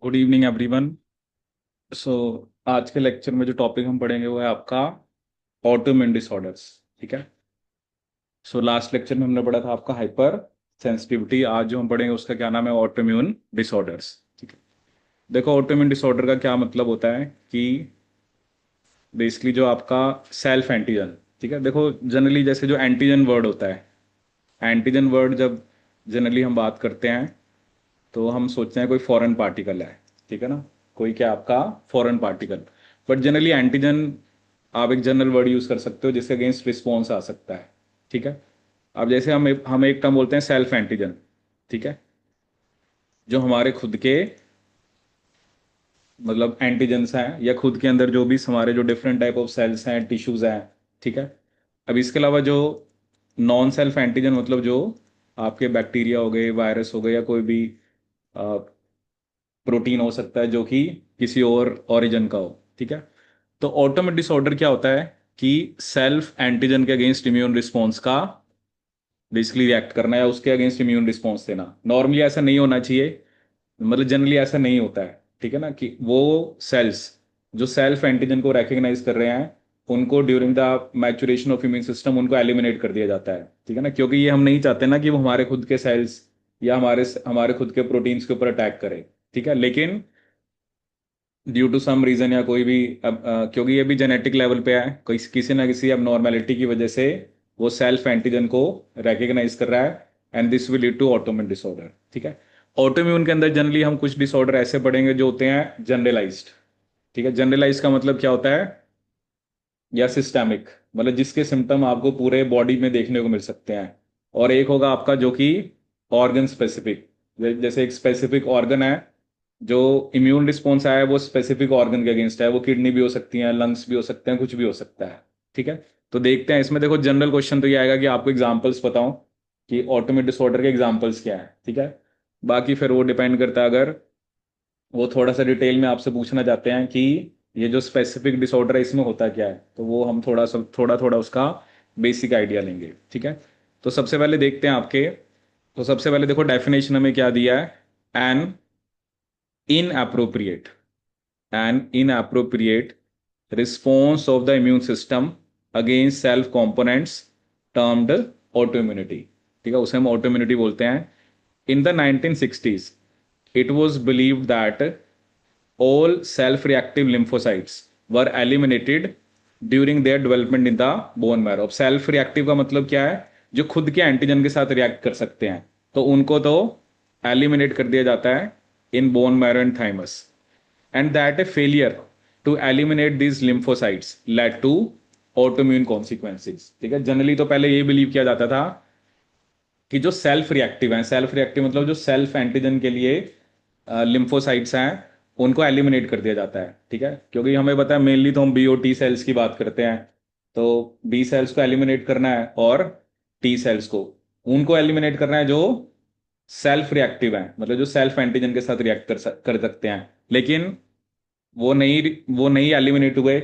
Good evening everyone. सो आज के lecture में जो टॉपिक हम पढ़ेंगे वो है आपका ऑटोइम्यून डिसऑर्डर्स। ठीक है। सो लास्ट लेक्चर में हमने पढ़ा था आपका हाइपर सेंसिटिविटी। आज जो हम पढ़ेंगे उसका क्या नाम है, ऑटोइम्यून डिसऑर्डर्स। ठीक है। देखो ऑटोइम्यून डिसऑर्डर का क्या मतलब होता है कि बेसिकली जो आपका सेल्फ एंटीजन। ठीक है। देखो जनरली जैसे जो एंटीजन वर्ड होता है, एंटीजन वर्ड जब जनरली हम बात करते हैं तो हम सोचते हैं कोई फॉरेन पार्टिकल है। ठीक है ना, कोई क्या आपका foreign particle. But generally antigen आप एक जनरल वर्ड यूज कर सकते हो जिसके अगेंस्ट रिस्पॉन्स आ सकता है। ठीक है। अब जैसे हम एक टर्म बोलते हैं सेल्फ एंटीजन। ठीक है। जो हमारे खुद के मतलब एंटीजन्स हैं या खुद के अंदर जो भी हमारे जो डिफरेंट टाइप ऑफ सेल्स हैं, टिश्यूज हैं। ठीक है। अब इसके अलावा जो नॉन सेल्फ एंटीजन मतलब जो आपके बैक्टीरिया हो गए, वायरस हो गए, या कोई भी प्रोटीन हो सकता है जो कि किसी और ओरिजिन का हो। ठीक है। तो ऑटोमिक डिसऑर्डर क्या होता है कि सेल्फ एंटीजन के अगेंस्ट इम्यून रिस्पॉन्स का बेसिकली रिएक्ट करना या उसके अगेंस्ट इम्यून रिस्पॉन्स देना। नॉर्मली ऐसा नहीं होना चाहिए, मतलब जनरली ऐसा नहीं होता है। ठीक है ना, कि वो सेल्स जो सेल्फ एंटीजन को recognize कर रहे हैं उनको during the maturation of immune system उनको एलिमिनेट कर दिया जाता है। ठीक है ना, क्योंकि ये हम नहीं चाहते ना कि वो हमारे खुद के सेल्स या हमारे हमारे खुद के प्रोटीन्स के ऊपर अटैक करे। ठीक है। लेकिन ड्यू टू सम रीजन या कोई भी क्योंकि ये भी जेनेटिक लेवल पे है, कोई किसी ना किसी abnormality की वजह से वो सेल्फ एंटीजन को recognize कर रहा है, and this will lead to autoimmune disorder. ठीक है। ऑटोइम्यून के अंदर जनरली हम कुछ डिसऑर्डर ऐसे पढ़ेंगे जो होते हैं जनरलाइज्ड। ठीक है। जनरलाइज का मतलब क्या होता है, या सिस्टेमिक, मतलब जिसके सिम्टम आपको पूरे बॉडी में देखने को मिल सकते हैं। और एक होगा आपका जो कि ऑर्गन स्पेसिफिक। जैसे एक स्पेसिफिक ऑर्गन है, जो इम्यून रिस्पॉन्स आया है वो स्पेसिफिक ऑर्गन के अगेंस्ट है। वो किडनी भी हो सकती है, लंग्स भी हो सकते हैं, कुछ भी हो सकता है। ठीक है। तो देखते हैं इसमें। देखो जनरल क्वेश्चन तो ये आएगा कि आपको एग्जांपल्स बताओ कि ऑटोमिक डिसऑर्डर के एग्जांपल्स क्या है। ठीक है। बाकी फिर वो डिपेंड करता है, अगर वो थोड़ा सा डिटेल में आपसे पूछना चाहते हैं कि ये जो स्पेसिफिक डिसऑर्डर है इसमें होता क्या है, तो वो हम थोड़ा थोड़ा उसका बेसिक आइडिया लेंगे। ठीक है। तो सबसे पहले देखते हैं आपके। तो सबसे पहले देखो डेफिनेशन में क्या दिया है, N inappropriate inappropriate response of the immune system against self components termed autoimmunity। ठीक है, उसे हम autoimmunity बोलते हैं। In the 1960s it was believed that all self reactive lymphocytes were eliminated during their development in the bone marrow। अब self reactive का मतलब क्या है, जो खुद के एंटीजन के साथ रिएक्ट कर सकते हैं, तो उनको तो एलिमिनेट कर दिया जाता है in bone marrow and thymus. and that a failure to eliminate these lymphocytes led to autoimmune consequences। ठीक है। जनरली तो पहले ये बिलीव किया जाता था कि जो सेल्फ रिएक्टिव हैं, सेल्फ रिएक्टिव मतलब जो सेल्फ एंटीजन के लिए लिम्फोसाइट्स हैं, उनको एलिमिनेट कर दिया जाता है। ठीक है। क्योंकि हमें पता है मेनली तो हम बी और टी सेल्स की बात करते हैं, तो बी सेल्स को एलिमिनेट करना है और टी सेल्स को उनको एलिमिनेट करना है जो सेल्फ रिएक्टिव हैं, मतलब जो सेल्फ एंटीजन के साथ रिएक्ट कर सकते हैं। लेकिन वो नहीं एलिमिनेट हुए।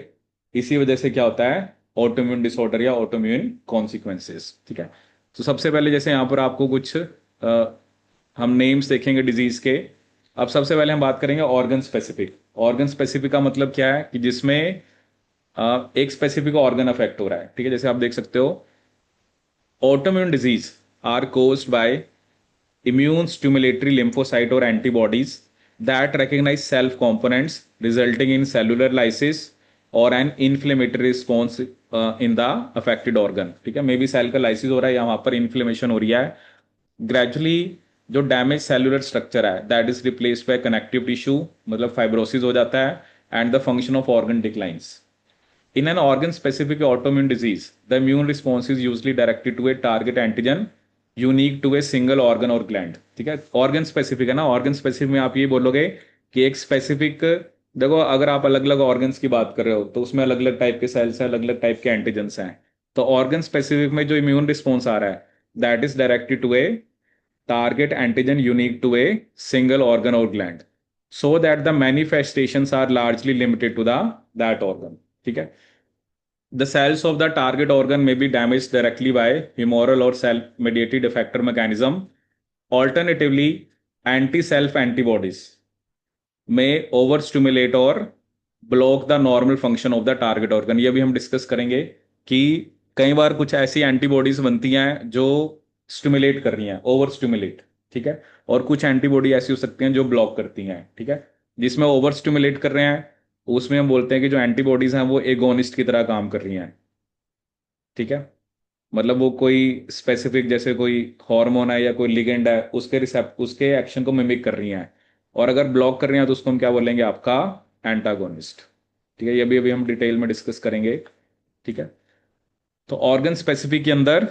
इसी वजह से क्या होता है, ऑटोइम्यून डिसऑर्डर या ऑटोइम्यून कॉन्सिक्वेंसेस। ठीक है। तो सबसे पहले जैसे यहाँ पर आपको कुछ हम नेम्स देखेंगे डिजीज के। अब सबसे पहले हम बात करेंगे ऑर्गन स्पेसिफिक। ऑर्गन स्पेसिफिक का मतलब क्या है कि जिसमें एक स्पेसिफिक ऑर्गन अफेक्ट हो रहा है। ठीक है। जैसे आप देख सकते हो, autoimmune disease are caused by immune stimulatory lymphocyte or antibodies that recognize self components resulting in cellular lysis or an inflammatory response in the affected organ। ठीक है। मे बी सेल का लाइसिस हो रहा है या वहां पर इन्फ्लेमेशन हो रही है। ग्रेजुअली जो डैमेज सेलुलर स्ट्रक्चर है that is replaced by connective tissue, मतलब फाइब्रोसिस हो जाता है, and the function of organ declines. In an organ specific autoimmune disease, the immune response is usually directed to a target antigen unique to a single organ or gland। ठीक है। Organ specific है ना, organ specific में आप ये बोलोगे कि एक स्पेसिफिक, देखो अगर आप अलग अलग ऑर्गन्स की बात कर रहे हो तो उसमें अलग अलग टाइप के सेल्स हैं, अलग अलग टाइप के एंटीजेंस हैं। तो ऑर्गन स्पेसिफिक में जो इम्यून रिस्पॉन्स आ रहा है that is directed to a target antigen unique to a single organ or gland so that the manifestations are largely limited to the that organ। ठीक है। The cells of the target organ may be damaged directly by humoral or cell-mediated effector mechanism. Alternatively, anti-self antibodies में over stimulate और block the normal function of the target organ. ये भी हम discuss करेंगे कि कई बार कुछ ऐसी एंटीबॉडीज बनती हैं जो स्टिमुलेट कर रही हैं, ओवर स्टिमुलेट, ठीक है, और कुछ एंटीबॉडी ऐसी हो सकती हैं जो ब्लॉक करती हैं, ठीक है। जिसमें ओवर स्टिमुलेट कर रहे हैं उसमें हम बोलते हैं कि जो एंटीबॉडीज हैं वो एगोनिस्ट की तरह काम कर रही हैं, ठीक है। मतलब वो कोई स्पेसिफिक जैसे कोई हार्मोन है या कोई लिगेंड है उसके रिसेप्ट उसके एक्शन को मिमिक कर रही हैं, और अगर ब्लॉक कर रही हैं तो उसको हम क्या बोलेंगे, आपका एंटागोनिस्ट, ठीक है। ये भी अभी हम डिटेल में डिस्कस करेंगे, ठीक है। तो ऑर्गन स्पेसिफिक के अंदर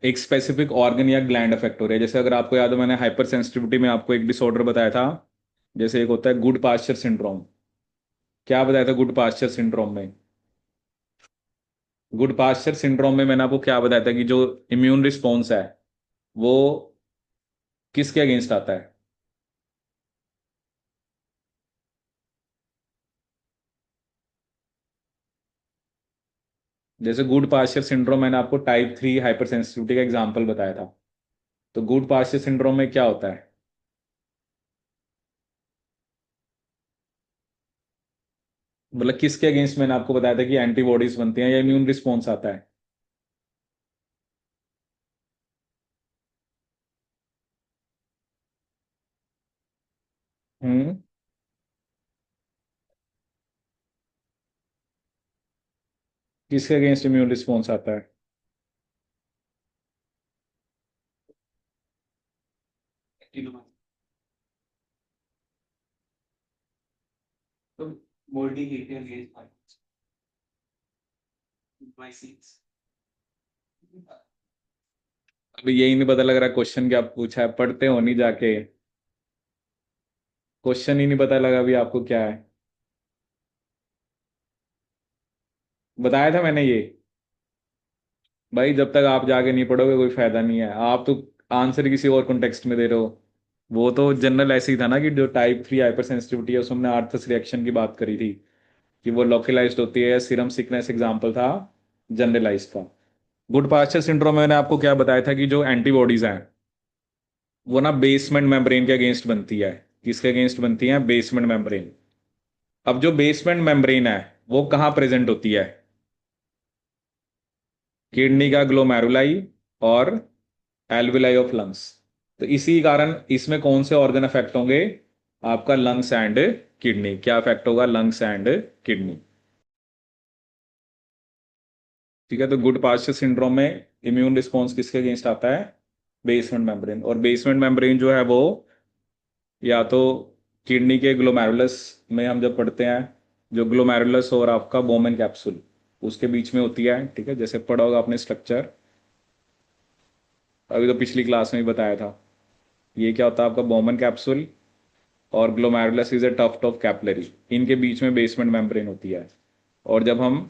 एक स्पेसिफिक ऑर्गन या ग्लैंड अफेक्ट हो रहा है। जैसे अगर आपको याद हो मैंने हाइपर सेंसिटिविटी में आपको एक डिसऑर्डर बताया था, जैसे एक होता है गुड पास्चर सिंड्रोम। क्या बताया था गुड पास्चर सिंड्रोम में? गुड पास्चर सिंड्रोम में मैंने आपको क्या बताया था कि जो इम्यून रिस्पॉन्स है वो किसके अगेंस्ट आता है? जैसे गुड पास्चर सिंड्रोम मैंने आपको टाइप 3 हाइपर सेंसिटिविटी का एग्जाम्पल बताया था। तो गुड पास्चर सिंड्रोम में क्या होता है? मतलब किसके अगेंस्ट मैंने आपको बताया था कि एंटीबॉडीज बनती हैं या इम्यून रिस्पॉन्स आता है? हम्म। किसके अगेंस्ट इम्यून रिस्पॉन्स आता है? तो मोल्डी के अगेंस्ट अभी यही नहीं पता लग रहा क्वेश्चन क्या पूछा है, पढ़ते हो नहीं जाके? क्वेश्चन ही नहीं पता लगा अभी आपको क्या है। बताया था मैंने ये। भाई जब तक आप जाके नहीं पढ़ोगे कोई फायदा नहीं है। आप तो आंसर किसी और कॉन्टेक्स्ट में दे रहे हो। वो तो जनरल ऐसे ही था ना कि जो टाइप 3 हाइपर सेंसिटिविटी है उसमें हमने आर्थस रिएक्शन की बात करी थी कि वो लोकलाइज्ड होती है, सीरम सिकनेस एग्जाम्पल था जनरलाइज का। गुड पास्चर सिंड्रोम में मैंने आपको क्या बताया था कि जो एंटीबॉडीज हैं वो ना बेसमेंट मेम्ब्रेन के अगेंस्ट बनती है। किसके अगेंस्ट बनती है? Basement membrane. अब जो बेसमेंट मेम्ब्रेन है वो कहाँ प्रेजेंट होती है? किडनी का ग्लोमेरुलाई और एल्विलाई ऑफ लंग्स। तो इसी कारण इसमें कौन से ऑर्गन अफेक्ट होंगे? आपका लंग्स एंड किडनी। क्या अफेक्ट होगा? लंग्स एंड किडनी, ठीक है। तो गुड पास्चर सिंड्रोम में इम्यून रिस्पॉन्स किसके अगेंस्ट आता है? Basement membrane. और बेसमेंट मेम्ब्रेन जो है वो या तो किडनी के ग्लोमेरुलस में हम जब पढ़ते हैं, जो ग्लोमेरुलस और आपका बोमेन कैप्सूल उसके बीच में होती है, ठीक है। जैसे पढ़ा होगा आपने स्ट्रक्चर, अभी तो पिछली क्लास में ही बताया था। ये क्या होता है? आपका बोमेन कैप्सूल और glomerulus is a tuft of capillary, इनके बीच में बेसमेंट मेम्ब्रेन होती है। और जब हम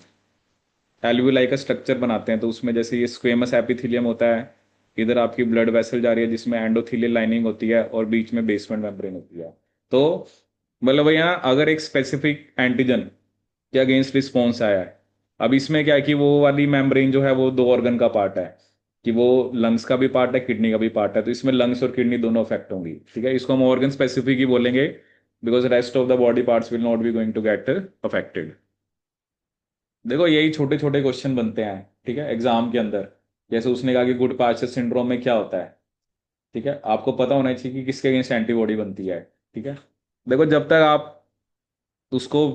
एल्वुलाई का स्ट्रक्चर बनाते हैं तो उसमें जैसे ये स्क्वेमस एपिथेलियम होता है, इधर आपकी ब्लड वेसल जा रही है जिसमें एंडोथेलियल लाइनिंग होती है और बीच में बेसमेंट मेम्ब्रेन होती है। तो मतलब यहाँ अगर एक स्पेसिफिक एंटीजन के अगेंस्ट रिस्पॉन्स आया है, अब इसमें क्या है कि वो वाली मेम्ब्रेन जो है वो दो ऑर्गन का पार्ट है, कि वो लंग्स का भी पार्ट है, किडनी का भी पार्ट है, तो इसमें लंग्स और किडनी दोनों अफेक्ट होंगी, ठीक है। इसको हम ऑर्गन स्पेसिफिक ही बोलेंगे because rest of the body parts will not be going to get affected. देखो यही छोटे छोटे क्वेश्चन बनते हैं, ठीक है, एग्जाम के अंदर। जैसे उसने कहा कि गुड पास्चर सिंड्रोम में क्या होता है, ठीक है, आपको पता होना चाहिए कि किसके अगेंस्ट एंटीबॉडी बनती है, ठीक है। देखो जब तक आप उसको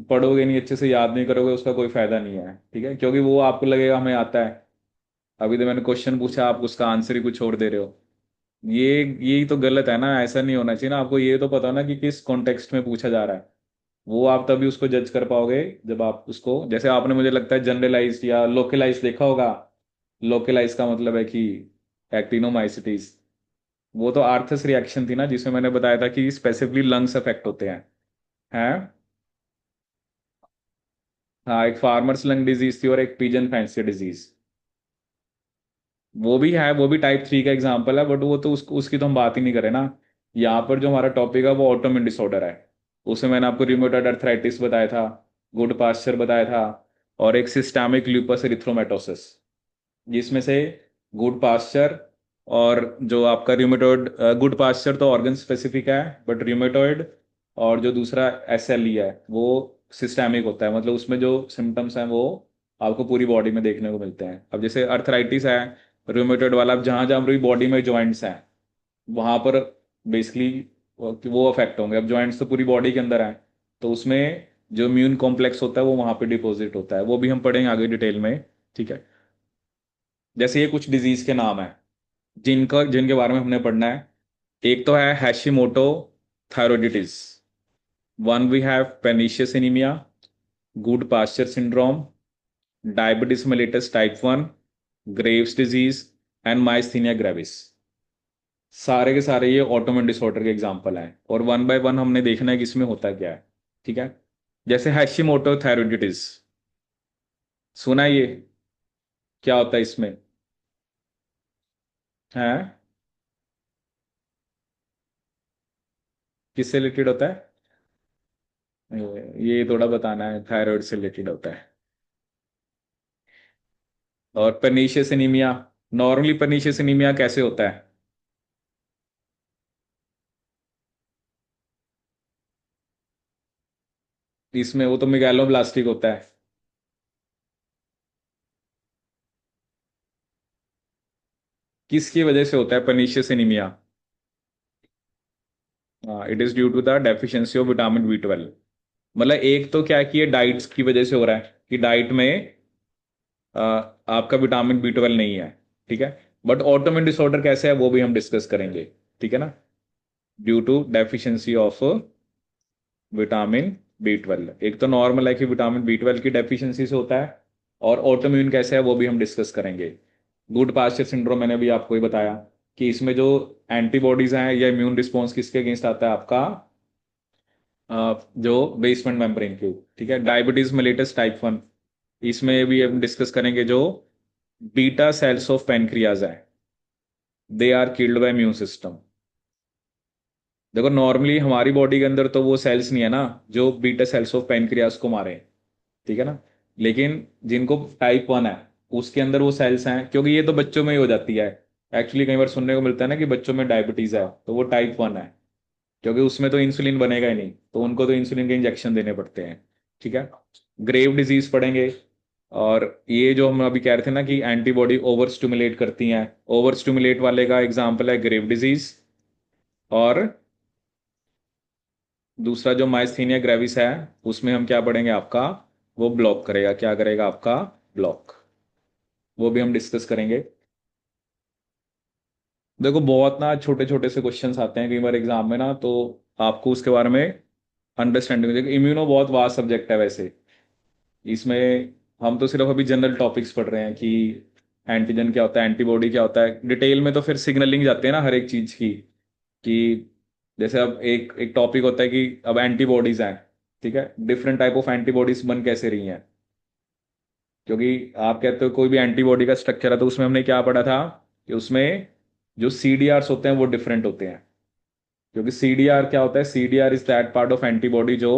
पढ़ोगे नहीं, अच्छे से याद नहीं करोगे, उसका कोई फायदा नहीं है, ठीक है, क्योंकि वो आपको लगेगा हमें आता है। अभी तो मैंने क्वेश्चन पूछा, आप उसका आंसर ही कुछ छोड़ दे रहे हो। ये यही तो गलत है ना, ऐसा नहीं होना चाहिए ना। आपको ये तो पता हो ना कि किस कॉन्टेक्स्ट में पूछा जा रहा है। वो आप तभी उसको जज कर पाओगे जब आप उसको, जैसे आपने मुझे लगता है जनरलाइज्ड या लोकलाइज्ड देखा होगा। लोकलाइज का मतलब है कि एक्टिनोमाइसिटीज। वो तो आर्थस रिएक्शन थी ना जिसमें मैंने बताया था कि स्पेसिफिकली लंग्स अफेक्ट होते हैं। हैं? हाँ, एक फार्मर्स लंग डिजीज थी और एक पिजन फैंसी डिजीज। वो भी है, वो भी टाइप 3 का एग्जाम्पल है, बट वो तो उसकी तो हम बात ही नहीं करें ना। यहाँ पर जो हमारा टॉपिक है वो ऑटोइम्यून डिसऑर्डर है। उसमें मैंने आपको रिम्यूटेड अर्थराइटिस बताया था, गुड पास्चर बताया था, और एक सिस्टेमिक लूपस एरिथ्रोमेटोसिस, जिसमें से गुड पास्चर और जो आपका रूमेटॉइड, गुड पास्चर तो ऑर्गन स्पेसिफिक है, बट रूमेटॉइड और जो दूसरा SLE है वो सिस्टेमिक होता है, मतलब उसमें जो सिम्टम्स हैं वो आपको पूरी बॉडी में देखने को मिलते हैं। अब जैसे अर्थराइटिस है, रूमेटॉइड वाला, अब जहाँ जहाँ पूरी बॉडी में जॉइंट्स हैं वहां पर बेसिकली वो अफेक्ट होंगे। अब जॉइंट्स तो पूरी बॉडी के अंदर हैं, तो उसमें जो इम्यून कॉम्प्लेक्स होता है वो वहां पे डिपॉजिट होता है, वो भी हम पढ़ेंगे आगे डिटेल में। ठीक है। जैसे ये कुछ डिजीज के नाम है जिनके बारे में हमने पढ़ना है। एक तो है Hashimoto thyroiditis, one we have pernicious anaemia, Goodpasture syndrome, diabetes mellitus type 1, Graves disease and myasthenia gravis. सारे के सारे ये ऑटोइम्यून डिसऑर्डर के एग्जांपल हैं, और वन बाय वन हमने देखना है कि इसमें होता क्या है। ठीक है। जैसे हैशिमोटो थायरोइडिटिस, सुना है ये? क्या होता है इसमें? है? किससे रिलेटेड होता है? ये थोड़ा बताना है, थायराइड से रिलेटेड होता है। और pernicious anaemia, normally pernicious anaemia कैसे होता है? इसमें वो तो मेगालोब्लास्टिक होता है। किसकी वजह से होता है pernicious anaemia? It is due to the deficiency of vitamin B12। मतलब एक तो क्या कि ये डाइट्स की वजह से हो रहा है कि डाइट में आपका विटामिन B12 नहीं है। ठीक है। बट ऑटोइम्यून डिसऑर्डर कैसे है वो भी हम डिस्कस करेंगे। ठीक है ना? Due to deficiency of vitamin B12, एक तो नॉर्मल है कि विटामिन B12 की डेफिशिएंसी से होता है, और ऑटोइम्यून कैसे है वो भी हम डिस्कस करेंगे। गुड पास्चर सिंड्रोम मैंने भी आपको ही बताया कि इसमें जो एंटीबॉडीज हैं या इम्यून रिस्पॉन्स किसके अगेंस्ट आता है आपका, जो बेसमेंट मेम्ब्रेन के। ठीक है। डायबिटीज मेलिटस टाइप 1, इसमें भी हम डिस्कस करेंगे जो बीटा सेल्स ऑफ पेनक्रियाज है, they are killed by immune system. देखो नॉर्मली हमारी बॉडी के अंदर तो वो सेल्स नहीं है ना जो बीटा सेल्स ऑफ पेनक्रियाज को मारे। ठीक है ना? लेकिन जिनको टाइप 1 है उसके अंदर वो सेल्स हैं, क्योंकि ये तो बच्चों में ही हो जाती है। एक्चुअली कई बार सुनने को मिलता है ना कि बच्चों में डायबिटीज है तो वो टाइप 1 है, क्योंकि उसमें तो इंसुलिन बनेगा ही नहीं, तो उनको तो इंसुलिन के इंजेक्शन देने पड़ते हैं। ठीक है। ग्रेव डिजीज पढ़ेंगे। और ये जो हम अभी कह रहे थे ना कि एंटीबॉडी ओवर स्टिमुलेट करती हैं, ओवर स्टिमुलेट वाले का एग्जांपल है ग्रेव डिजीज। और दूसरा जो माइस्थीनिया ग्रेविस है उसमें हम क्या पढ़ेंगे आपका, वो ब्लॉक करेगा, क्या करेगा आपका, ब्लॉक। वो भी हम डिस्कस करेंगे। देखो बहुत ना छोटे छोटे से क्वेश्चंस आते हैं कई बार एग्जाम में ना, तो आपको उसके बारे में अंडरस्टैंडिंग हो जाएगी। इम्यूनो बहुत वास्ट सब्जेक्ट है वैसे। इसमें हम तो सिर्फ अभी जनरल टॉपिक्स पढ़ रहे हैं कि एंटीजन क्या होता है, एंटीबॉडी क्या होता है। डिटेल में तो फिर सिग्नलिंग जाते हैं ना हर एक चीज की, कि जैसे अब एक एक टॉपिक होता है कि अब एंटीबॉडीज हैं। ठीक है। डिफरेंट टाइप ऑफ एंटीबॉडीज बन कैसे रही हैं, क्योंकि आप कहते हो कोई भी एंटीबॉडी का स्ट्रक्चर है, तो उसमें हमने क्या पढ़ा था कि उसमें जो CDRs होते हैं वो डिफरेंट होते हैं। क्योंकि CDR क्या होता है, CDR is that part of antibody जो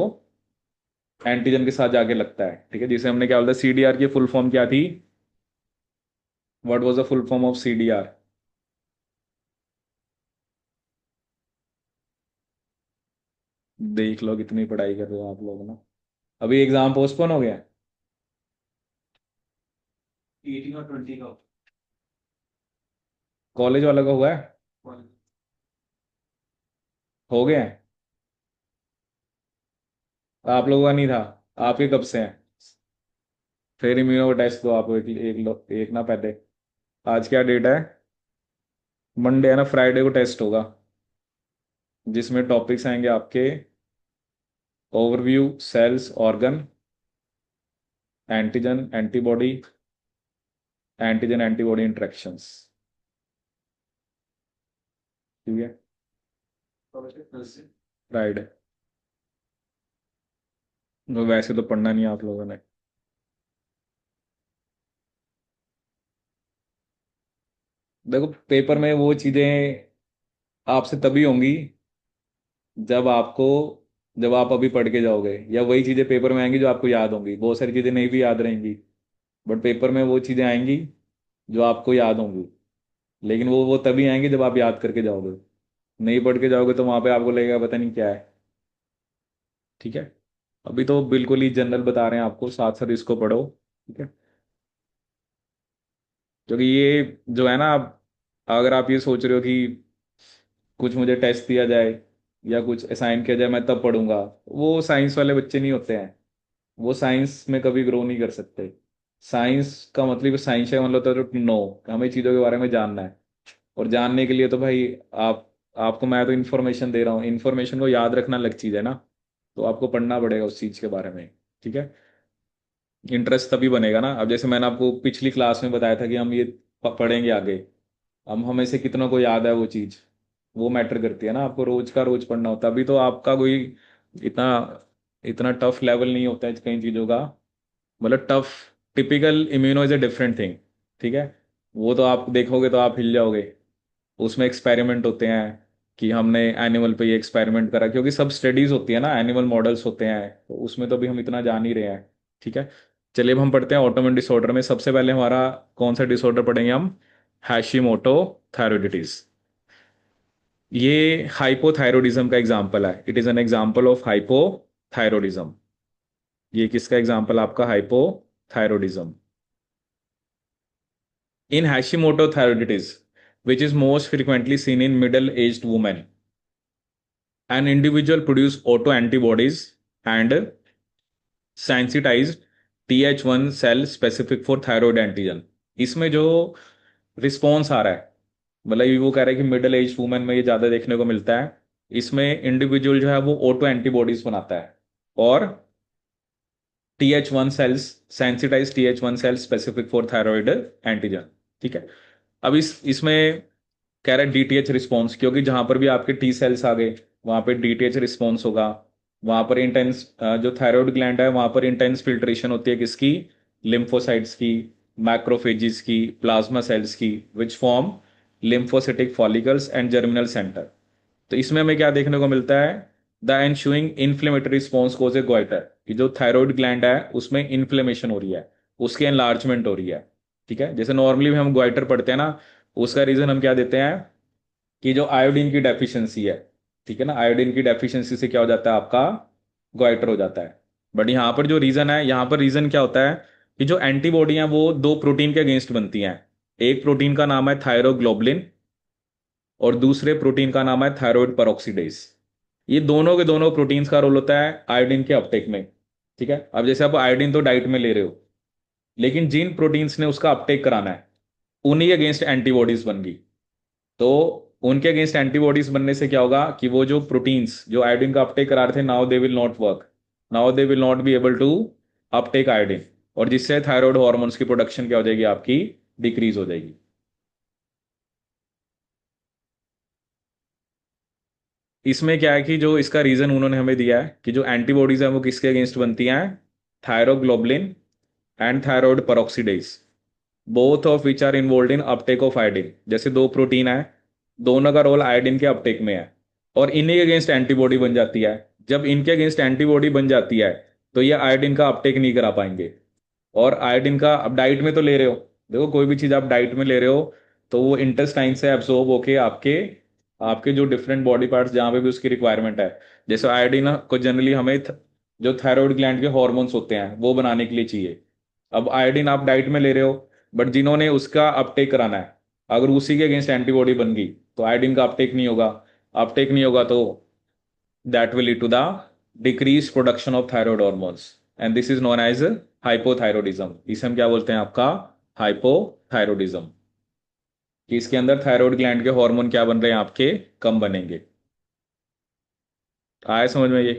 एंटीजन के साथ जाके लगता है। ठीक है। जिसे हमने क्या बोलता है, CDR की फुल फॉर्म क्या थी? What was the full form of CDR? देख लो कितनी पढ़ाई कर रहे हो आप लोग ना। अभी एग्जाम पोस्टपोन हो गया? 18 और 20 का। कॉलेज वाला का हुआ है? हो गया है? आप लोगों का नहीं था? आपके कब से हैं? फिर इम्यूनो का टेस्ट दो आप, एक ना पहले। आज क्या डेट है? मंडे है ना, फ्राइडे को टेस्ट होगा, जिसमें टॉपिक्स आएंगे आपके overview, cells, organ, antigen antibody, antigen antibody interactions. ठीक है। फ्राइडे। तो वैसे तो पढ़ना नहीं है आप लोगों ने। देखो पेपर में वो चीजें आपसे तभी होंगी जब आपको, जब आप अभी पढ़ के जाओगे, या वही चीजें पेपर में आएंगी जो आपको याद होंगी। बहुत सारी चीजें नहीं भी याद रहेंगी, बट पेपर में वो चीजें आएंगी जो आपको याद होंगी। लेकिन वो तभी आएंगे जब आप याद करके जाओगे। नहीं पढ़ के जाओगे तो वहां पे आपको लगेगा पता नहीं क्या है। ठीक है। अभी तो बिल्कुल ही जनरल बता रहे हैं आपको, साथ साथ इसको पढ़ो। ठीक है। क्योंकि ये जो है ना, आप अगर आप ये सोच रहे हो कि कुछ मुझे टेस्ट दिया जाए या कुछ असाइन किया जाए मैं तब पढ़ूंगा, वो साइंस वाले बच्चे नहीं होते हैं। वो साइंस में कभी ग्रो नहीं कर सकते। साइंस का मतलब साइंस है मतलब तो नो, हमें चीज़ों के बारे में जानना है। और जानने के लिए तो भाई आप आपको मैं तो इन्फॉर्मेशन दे रहा हूँ, इन्फॉर्मेशन को याद रखना अलग चीज़ है ना। तो आपको पढ़ना पड़ेगा उस चीज़ के बारे में। ठीक है। इंटरेस्ट तभी बनेगा ना। अब जैसे मैंने आपको पिछली क्लास में बताया था कि हम ये पढ़ेंगे आगे। हम हमें से कितनों को याद है वो चीज़, वो मैटर करती है ना। आपको रोज का रोज पढ़ना होता है, अभी तो आपका कोई इतना इतना टफ लेवल नहीं होता है कई चीज़ों का। मतलब tough, typical immuno is a different thing. ठीक है। वो तो आप देखोगे तो आप हिल जाओगे। उसमें एक्सपेरिमेंट होते हैं कि हमने एनिमल पे ये एक्सपेरिमेंट करा, क्योंकि सब स्टडीज होती है ना, एनिमल मॉडल्स होते हैं, तो उसमें तो अभी हम इतना जान ही रहे हैं। ठीक है। चलिए अब हम पढ़ते हैं ऑटोमिन डिसऑर्डर में। सबसे पहले हमारा कौन सा डिसऑर्डर पढ़ेंगे हम? हैशिमोटो थायरोइडिटीज। ये हाइपोथायरोडिज्म का एग्जाम्पल है, it is an example of hypothyroidism. ये किसका एग्जाम्पल? आपका hypothyroidism. In Hashimoto thyroiditis, which is most frequently seen in middle-aged women, an individual produce autoantibodies and sensitized TH1 cell specific for thyroid antigen। इसमें जो response आ रहा है, मतलब ये वो कह रहा है कि मिडिल एज वुमेन में ये ज्यादा देखने को मिलता है। इसमें इंडिविजुअल जो है वो ऑटो एंटीबॉडीज बनाता है और TH1 cells, sensitise TH1 cells specific for thyroid antigen. ठीक है। अब इसमें कह रहा है डीटीएच रिस्पॉन्स, क्योंकि जहां पर भी आपके टी सेल्स आ गए वहां पे डीटीएच रिस्पॉन्स होगा। वहां पर इंटेंस, जो थायराइड ग्लैंड है वहां पर इंटेंस फिल्ट्रेशन होती है किसकी? लिम्फोसाइट्स की, मैक्रोफेजिस की, प्लाज्मा सेल्स की, which form lymphocytic follicles and germinal centre. तो इसमें हमें क्या देखने को मिलता है? The ensuing inflammatory response causes a goitre, कि जो थायराइड ग्लैंड है उसमें इन्फ्लेमेशन हो रही है, उसकी एनलार्जमेंट हो रही है। ठीक है। जैसे नॉर्मली हम गोइटर पढ़ते हैं ना, उसका रीजन हम क्या देते हैं कि जो आयोडीन की डेफिशिएंसी है। ठीक है ना, आयोडीन की डेफिशिएंसी से क्या हो जाता है आपका? गोइटर हो जाता है। बट यहाँ पर जो रीजन है, यहाँ पर रीजन क्या होता है कि जो एंटीबॉडी हैं वो दो प्रोटीन के अगेंस्ट बनती हैं। एक प्रोटीन का नाम है थायरोग्लोबुलिन और दूसरे प्रोटीन का नाम है थायराइड पेरोक्सीडेज। ये दोनों के दोनों प्रोटीन्स का रोल होता है आयोडीन के अपटेक में। ठीक है। अब जैसे आप आयोडीन तो डाइट में ले रहे हो, लेकिन जिन प्रोटीन्स ने उसका अपटेक कराना है उन्हीं के अगेंस्ट एंटीबॉडीज बन गई। तो उनके अगेंस्ट एंटीबॉडीज बनने से क्या होगा कि वो जो प्रोटीन्स जो आयोडीन का अपटेक करा रहे थे, now they will not work, now they will not be able to uptake iodine. और जिससे थायराइड हार्मोन्स की प्रोडक्शन क्या हो जाएगी आपकी? डिक्रीज हो जाएगी। इसमें क्या है कि जो इसका रीजन उन्होंने हमें दिया है कि जो एंटीबॉडीज है वो किसके अगेंस्ट बनती हैं? Thyroglobulin and thyroid peroxidase, both of which are involve in uptake of iodine. जैसे दो प्रोटीन है, दोनों का रोल आयोडीन के अपटेक में है, और इन्हीं के अगेंस्ट एंटीबॉडी बन जाती है। जब इनके अगेंस्ट एंटीबॉडी बन जाती है तो ये आयोडीन का अपटेक नहीं करा पाएंगे। और आयोडीन का अब डाइट में तो ले रहे हो, देखो कोई भी चीज आप डाइट में ले रहे हो तो वो इंटेस्टाइन से एब्सॉर्ब होके आपके आपके जो डिफरेंट बॉडी पार्ट्स जहाँ पे भी उसकी रिक्वायरमेंट है। जैसे आयोडीन को जनरली हमें जो थायराइड ग्लैंड के हॉर्मोन्स होते हैं वो बनाने के लिए चाहिए। अब आयोडीन आप डाइट में ले रहे हो, बट जिन्होंने उसका अपटेक कराना है, अगर उसी के अगेंस्ट एंटीबॉडी बन गई तो आयोडीन का अपटेक नहीं होगा। अपटेक नहीं होगा तो that will lead to the decreased production of thyroid hormones, and this is known as hypothyroidism। इसे हम क्या बोलते हैं? आपका हाइपोथायरोडिज्म। कि इसके अंदर थायराइड ग्लैंड के हार्मोन क्या बन रहे हैं आपके? कम बनेंगे। आया समझ में ये?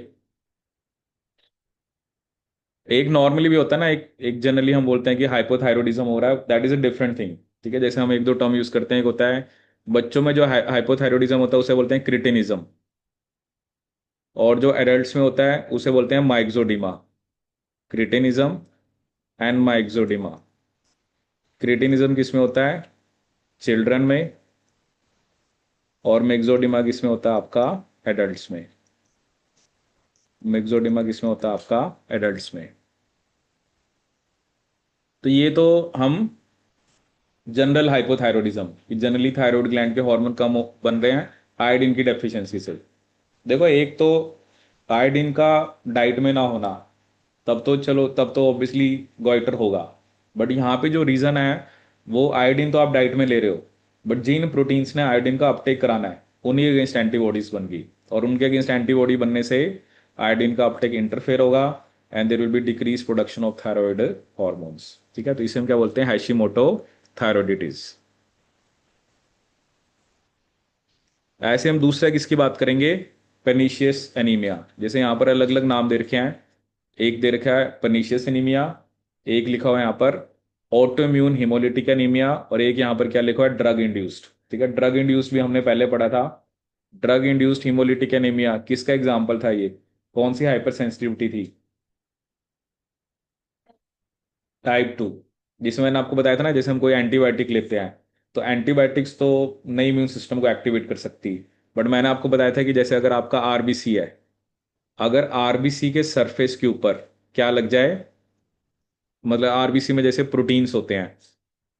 एक नॉर्मली भी होता है ना, एक एक जनरली हम बोलते हैं कि हाइपोथायरोडिज्म हो रहा है, that is a different thing. ठीक है। जैसे हम एक दो टर्म यूज करते हैं, एक होता है बच्चों में जो हाइपोथायरोडिज्म होता है उसे बोलते हैं क्रिटिनिज्म, और जो एडल्ट्स में होता है उसे बोलते हैं myxoedema. Cretinism and myxoedema. Cretinism किस में होता है? चिल्ड्रन में। और मेक्सोडिमा किस में होता है आपका? एडल्ट्स में। मेक्सोडिमा किस में होता है आपका? एडल्ट्स में। तो ये तो हम जनरल हाइपोथायरॉयडिज्म, कि जनरली थायराइड ग्लैंड के हार्मोन कम बन रहे हैं आयोडीन की डेफिशिएंसी से। देखो एक तो आयोडीन का डाइट में ना होना, तब तो चलो, तब तो ऑब्वियसली गोइटर होगा। बट यहाँ पे जो रीजन है, वो आयोडीन तो आप डाइट में ले रहे हो, बट जिन प्रोटीन्स ने आयोडीन का अपटेक कराना है उन्हीं अगेंस्ट एंटीबॉडीज बन गई, और उनके अगेंस्ट एंटीबॉडी बनने से आयोडीन का अपटेक इंटरफेयर होगा, and there will be decrease production of thyroid hormones. ठीक है, तो इसे हम क्या बोलते हैं, हैशीमोटो थायरॉयडिटीज। ऐसे हम दूसरा किसकी बात करेंगे, पेनिशियस एनीमिया। जैसे यहाँ पर अलग अलग नाम दे रखे हैं, एक दे रखा है पर्निशियस एनीमिया, एक लिखा हुआ है यहाँ पर ऑटोइम्यून हिमोलिटिक एनीमिया, और एक यहाँ पर क्या लिखा हुआ है, ड्रग इंड्यूस्ड। ठीक है, ड्रग इंड्यूस्ड भी हमने पहले पढ़ा था। ड्रग इंड्यूस्ड हिमोलिटिक एनीमिया किसका एग्जाम्पल था, ये कौन सी हाइपर सेंसिटिविटी थी, टाइप 2। जिसमें मैंने आपको बताया था ना, जैसे हम कोई एंटीबायोटिक लेते हैं, तो एंटीबायोटिक्स तो नई इम्यून सिस्टम को एक्टिवेट कर सकती, बट मैंने आपको बताया था कि जैसे अगर आपका आरबीसी है, अगर आरबीसी के सरफेस के ऊपर क्या लग जाए, मतलब आरबीसी में जैसे प्रोटीन्स होते हैं,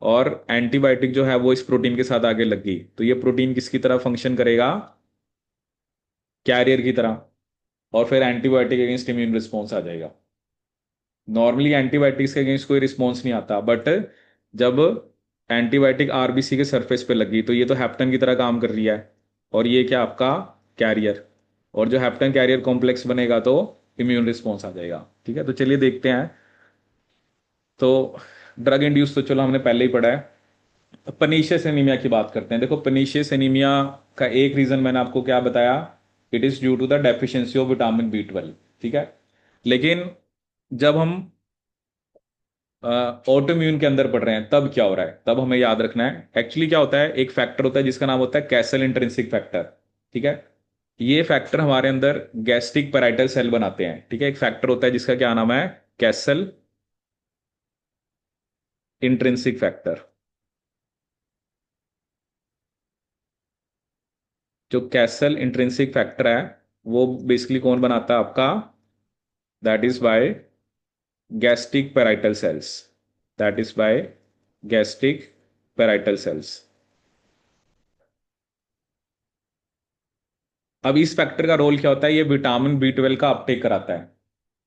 और एंटीबायोटिक जो है वो इस प्रोटीन के साथ आगे लग गई, तो ये प्रोटीन किसकी तरह फंक्शन करेगा, कैरियर की तरह, और फिर एंटीबायोटिक अगेंस्ट इम्यून रिस्पॉन्स आ जाएगा। नॉर्मली एंटीबायोटिक्स के अगेंस्ट कोई रिस्पॉन्स नहीं आता, बट जब एंटीबायोटिक आरबीसी के सरफेस पे लगी तो ये तो हैप्टन की तरह काम कर रही है, और ये क्या आपका कैरियर, और जो हैप्टन कैरियर कॉम्प्लेक्स बनेगा तो इम्यून रिस्पॉन्स आ जाएगा। ठीक है, तो चलिए देखते हैं। तो ड्रग इंड्यूस तो चलो हमने पहले ही पढ़ा है। पनीशियस एनीमिया की बात करते हैं। देखो पनीशियस एनीमिया का एक रीजन मैंने आपको क्या बताया, it is due to the deficiency of vitamin B 12। ठीक है, लेकिन जब हम ऑटोइम्यून के अंदर पढ़ रहे हैं तब क्या हो रहा है, तब हमें याद रखना है एक्चुअली क्या होता है, एक फैक्टर होता है जिसका नाम होता है कैसल इंट्रिंसिक फैक्टर। ठीक है, ये फैक्टर हमारे अंदर गैस्ट्रिक पैराइटल सेल बनाते हैं। ठीक है, एक फैक्टर होता है जिसका क्या नाम है, कैसल इंट्रिंसिक फैक्टर। जो कैसल इंट्रिंसिक फैक्टर है वो बेसिकली कौन बनाता है आपका, that is by gastric parietal cells, that is by gastric parietal cells. अब इस फैक्टर का रोल क्या होता है, ये विटामिन बी 12 का अपटेक कराता है।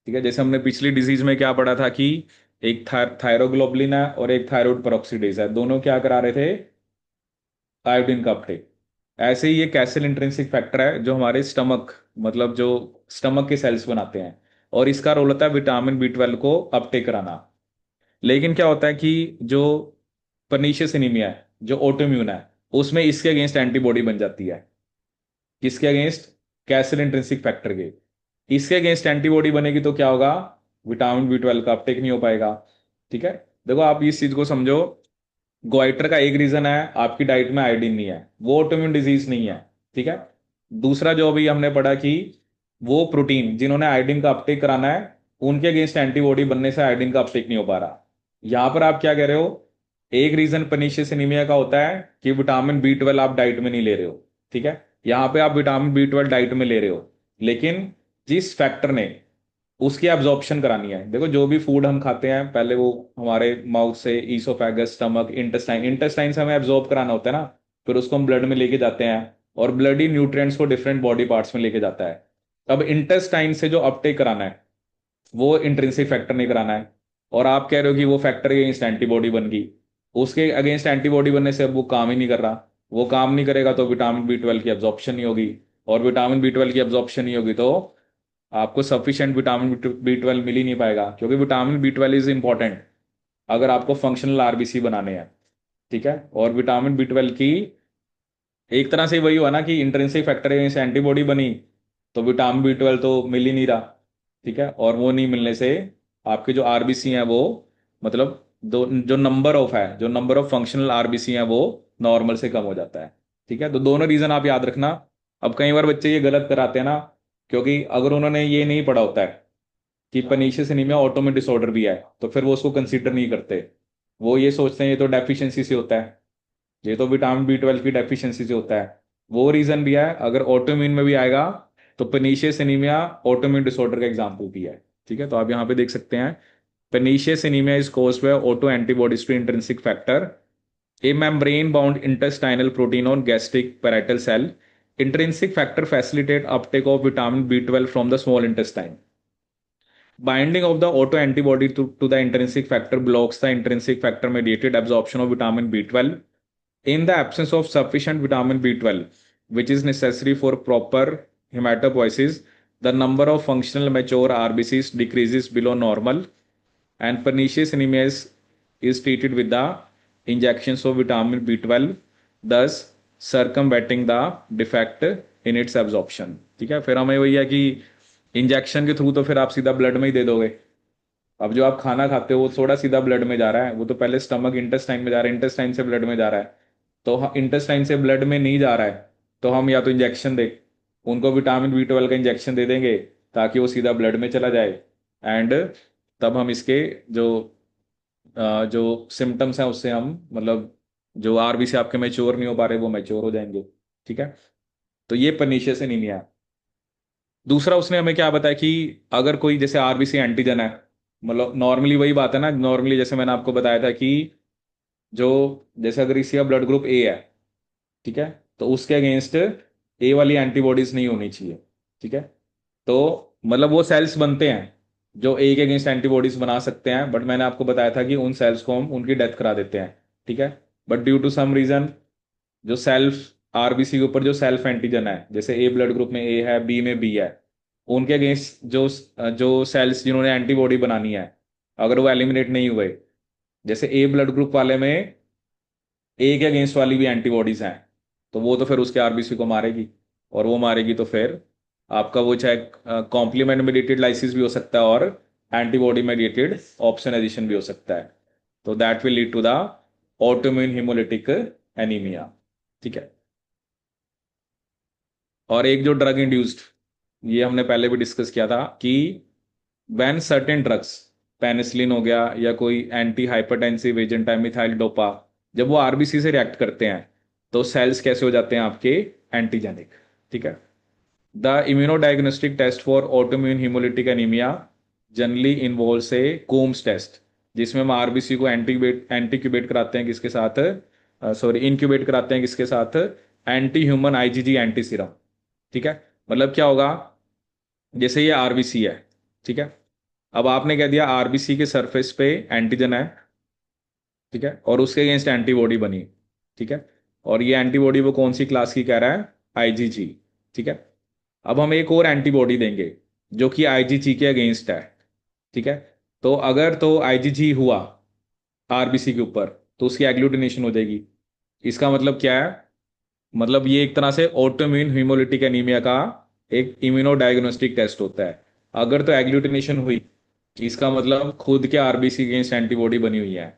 ठीक है, जैसे हमने पिछली डिजीज में क्या पढ़ा था कि एक थायरोग्लोबुलिन है और एक थायराइड पेरोक्सीडेज है, दोनों क्या करा रहे थे, आयोडीन का अपटेक। ऐसे ही ये कैसल इंट्रिंसिक फैक्टर है जो हमारे स्टमक, मतलब जो स्टमक के सेल्स बनाते हैं, और इसका रोल होता है विटामिन बी 12 को अपटेक कराना। लेकिन क्या होता है कि जो पर्नीशियस एनीमिया है, जो ऑटोइम्यून है, उसमें इसके अगेंस्ट एंटीबॉडी बन जाती है। किसके अगेंस्ट, कैसल इंट्रिंसिक फैक्टर के। इसके अगेंस्ट एंटीबॉडी बनेगी तो क्या होगा, विटामिन बी 12 का अपटेक नहीं हो पाएगा। ठीक है, देखो आप इस चीज को समझो, गोइटर का एक रीजन है आपकी डाइट में आयोडीन नहीं है, वो ऑटोइम्यून डिजीज नहीं है। ठीक है, दूसरा जो अभी हमने पढ़ा कि वो प्रोटीन जिन्होंने आयोडीन का अपटेक कराना है, उनके अगेंस्ट एंटीबॉडी बनने से आयोडीन का अपटेक नहीं हो पा रहा। यहां पर आप क्या कह रहे हो, एक रीजन पर्नीशियस एनीमिया का होता है कि विटामिन बी 12 आप डाइट में नहीं ले रहे हो। ठीक है, यहां पे आप विटामिन बी 12 डाइट में ले रहे हो, लेकिन जिस फैक्टर ने उसकी एब्जॉर्प्शन करानी है, देखो जो भी फूड हम खाते हैं पहले वो हमारे माउथ से, ईसोफेगस, स्टमक, इंटेस्टाइन, इंटेस्टाइन से हमें एब्जॉर्ब कराना होता है ना, फिर उसको हम ब्लड में लेके जाते हैं, और ब्लड ही न्यूट्रिएंट्स को डिफरेंट बॉडी पार्ट्स में लेके जाता है। अब इंटेस्टाइन से जो अपटेक कराना है वो इंट्रिंसिक फैक्टर नहीं कराना है, और आप कह रहे हो कि वो फैक्टर के अगेंस्ट एंटीबॉडी बन गई, उसके अगेंस्ट एंटीबॉडी बनने से अब वो काम ही नहीं कर रहा। वो काम नहीं करेगा तो विटामिन बी 12 की एब्जॉर्प्शन नहीं होगी, और विटामिन बी 12 की एब्जॉर्प्शन नहीं होगी तो आपको सफिशिएंट विटामिन बी 12 मिल ही नहीं पाएगा, क्योंकि विटामिन बी 12 इज इंपॉर्टेंट अगर आपको फंक्शनल आरबीसी बनाने हैं। ठीक है, और विटामिन बी 12 की एक तरह से वही हुआ ना कि इंट्रिंसिक फैक्टर से एंटीबॉडी बनी, तो विटामिन बी 12 तो मिल ही नहीं रहा। ठीक है, और वो नहीं मिलने से आपके जो आरबीसी हैं वो, मतलब दो जो नंबर ऑफ है, जो नंबर ऑफ फंक्शनल आरबीसी हैं वो नॉर्मल से कम हो जाता है। ठीक है, तो दोनों रीजन आप याद रखना। अब कई बार बच्चे ये गलत कराते हैं ना, क्योंकि अगर उन्होंने ये नहीं पढ़ा होता है कि पनीशियस एनीमिया ऑटोमिक डिसऑर्डर भी है, तो फिर वो उसको कंसीडर नहीं करते। वो ये सोचते हैं ये तो डेफिशिएंसी से होता है, ये तो विटामिन बी 12 की डेफिशिएंसी से होता है। वो रीजन भी है, अगर ऑटोइम्यून में भी आएगा तो पनीशियस एनीमिया ऑटोइम्यून डिसऑर्डर का एग्जाम्पल भी है। ठीक है, तो आप यहाँ पे देख सकते हैं, pernicious anemia is caused by autoantibodies to intrinsic factor A membrane bound intestinal protein on gastric parietal cell. Intrinsic factor facilitate uptake of vitamin B12 from the small intestine. Binding of the autoantibody to the intrinsic factor blocks the intrinsic factor mediated absorption of vitamin B12. In the absence of sufficient vitamin B12, which is necessary for proper hematopoiesis, the number of functional mature RBCs decreases below normal, and pernicious anemia is treated with the injections of vitamin B12, thus circumventing the defect in its absorption. ठीक है, फिर हमें वही है कि injection के through तो फिर आप सीधा ब्लड में ही दे दोगे। अब जो आप खाना खाते हो वो थोड़ा सीधा ब्लड में जा रहा है, वो तो पहले स्टमक इंटेस्टाइन में जा रहा है, इंटेस्टाइन से ब्लड में जा रहा है। तो इंटेस्टाइन से ब्लड में नहीं जा रहा है तो हम या तो इंजेक्शन दे, उनको विटामिन B12 का इंजेक्शन दे देंगे ताकि वो सीधा ब्लड में चला जाए, एंड तब हम इसके जो सिम्टम्स हैं उससे हम मतलब जो आरबीसी आपके मैच्योर नहीं हो पा रहे वो मैच्योर हो जाएंगे। ठीक है, तो ये पर्नीशियस एनीमिया है। दूसरा उसने हमें क्या बताया कि अगर कोई जैसे आरबीसी एंटीजन है, मतलब नॉर्मली वही बात है ना, नॉर्मली जैसे मैंने आपको बताया था कि जो जैसे अगर इसका ब्लड ग्रुप ए है, ठीक है, तो उसके अगेंस्ट ए वाली एंटीबॉडीज नहीं होनी चाहिए। ठीक है, तो मतलब वो सेल्स बनते हैं जो ए के अगेंस्ट एंटीबॉडीज बना सकते हैं, बट मैंने आपको बताया था कि उन सेल्स को हम उनकी डेथ करा देते हैं। ठीक है, but due to some reason जो सेल्फ आरबीसी के ऊपर जो सेल्फ एंटीजन है, जैसे ए ब्लड ग्रुप में ए है, बी में बी है, उनके अगेंस्ट जो जो सेल्स जिन्होंने एंटीबॉडी बनानी है, अगर वो एलिमिनेट नहीं हुए, जैसे ए ब्लड ग्रुप वाले में ए के अगेंस्ट वाली भी एंटीबॉडीज हैं, तो वो तो फिर उसके आरबीसी को मारेगी, और वो मारेगी तो फिर आपका वो चाहे कॉम्प्लीमेंट मेडिएटेड लाइसिस भी हो सकता है और एंटीबॉडी मेडिएटेड ऑप्शन एडिशन भी हो सकता है। तो that will lead to the autoimmune haemolytic anaemia. ठीक है, और एक जो ड्रग इंड्यूस्ड, ये हमने पहले भी डिस्कस किया था कि व्हेन सर्टेन ड्रग्स, पेनिसिलिन हो गया या कोई एंटी हाइपरटेंसिव एजेंट है मिथाइल डोपा, जब वो आरबीसी से रिएक्ट करते हैं तो सेल्स कैसे हो जाते हैं आपके एंटीजेनिक। ठीक है, the immunodiagnostic test for autoimmune haemolytic anaemia generally involves a Coombs test, जिसमें हम आरबीसी को एंटीक्यूबेट कराते हैं किसके साथ, सॉरी इनक्यूबेट कराते हैं किसके साथ, anti human IgG anti serum. ठीक है, मतलब क्या होगा, जैसे ये आरबीसी है, ठीक है, अब आपने कह दिया आरबीसी के सरफेस पे एंटीजन है, ठीक है, और उसके अगेंस्ट एंटीबॉडी बनी। ठीक है, और ये एंटीबॉडी वो कौन सी क्लास की कह रहा है, आईजीजी। ठीक है, अब हम एक और एंटीबॉडी देंगे जो कि आईजीजी के अगेंस्ट है। ठीक है, तो अगर तो आईजीजी हुआ आरबीसी के ऊपर तो उसकी एग्लूटिनेशन हो जाएगी। इसका मतलब क्या है, मतलब ये एक तरह से ऑटोइम्यून हीमोलिटिक एनीमिया का एक इम्यूनो डायग्नोस्टिक टेस्ट होता है। अगर तो एग्लूटिनेशन हुई, इसका मतलब खुद के आरबीसी अगेंस्ट एंटीबॉडी बनी हुई है।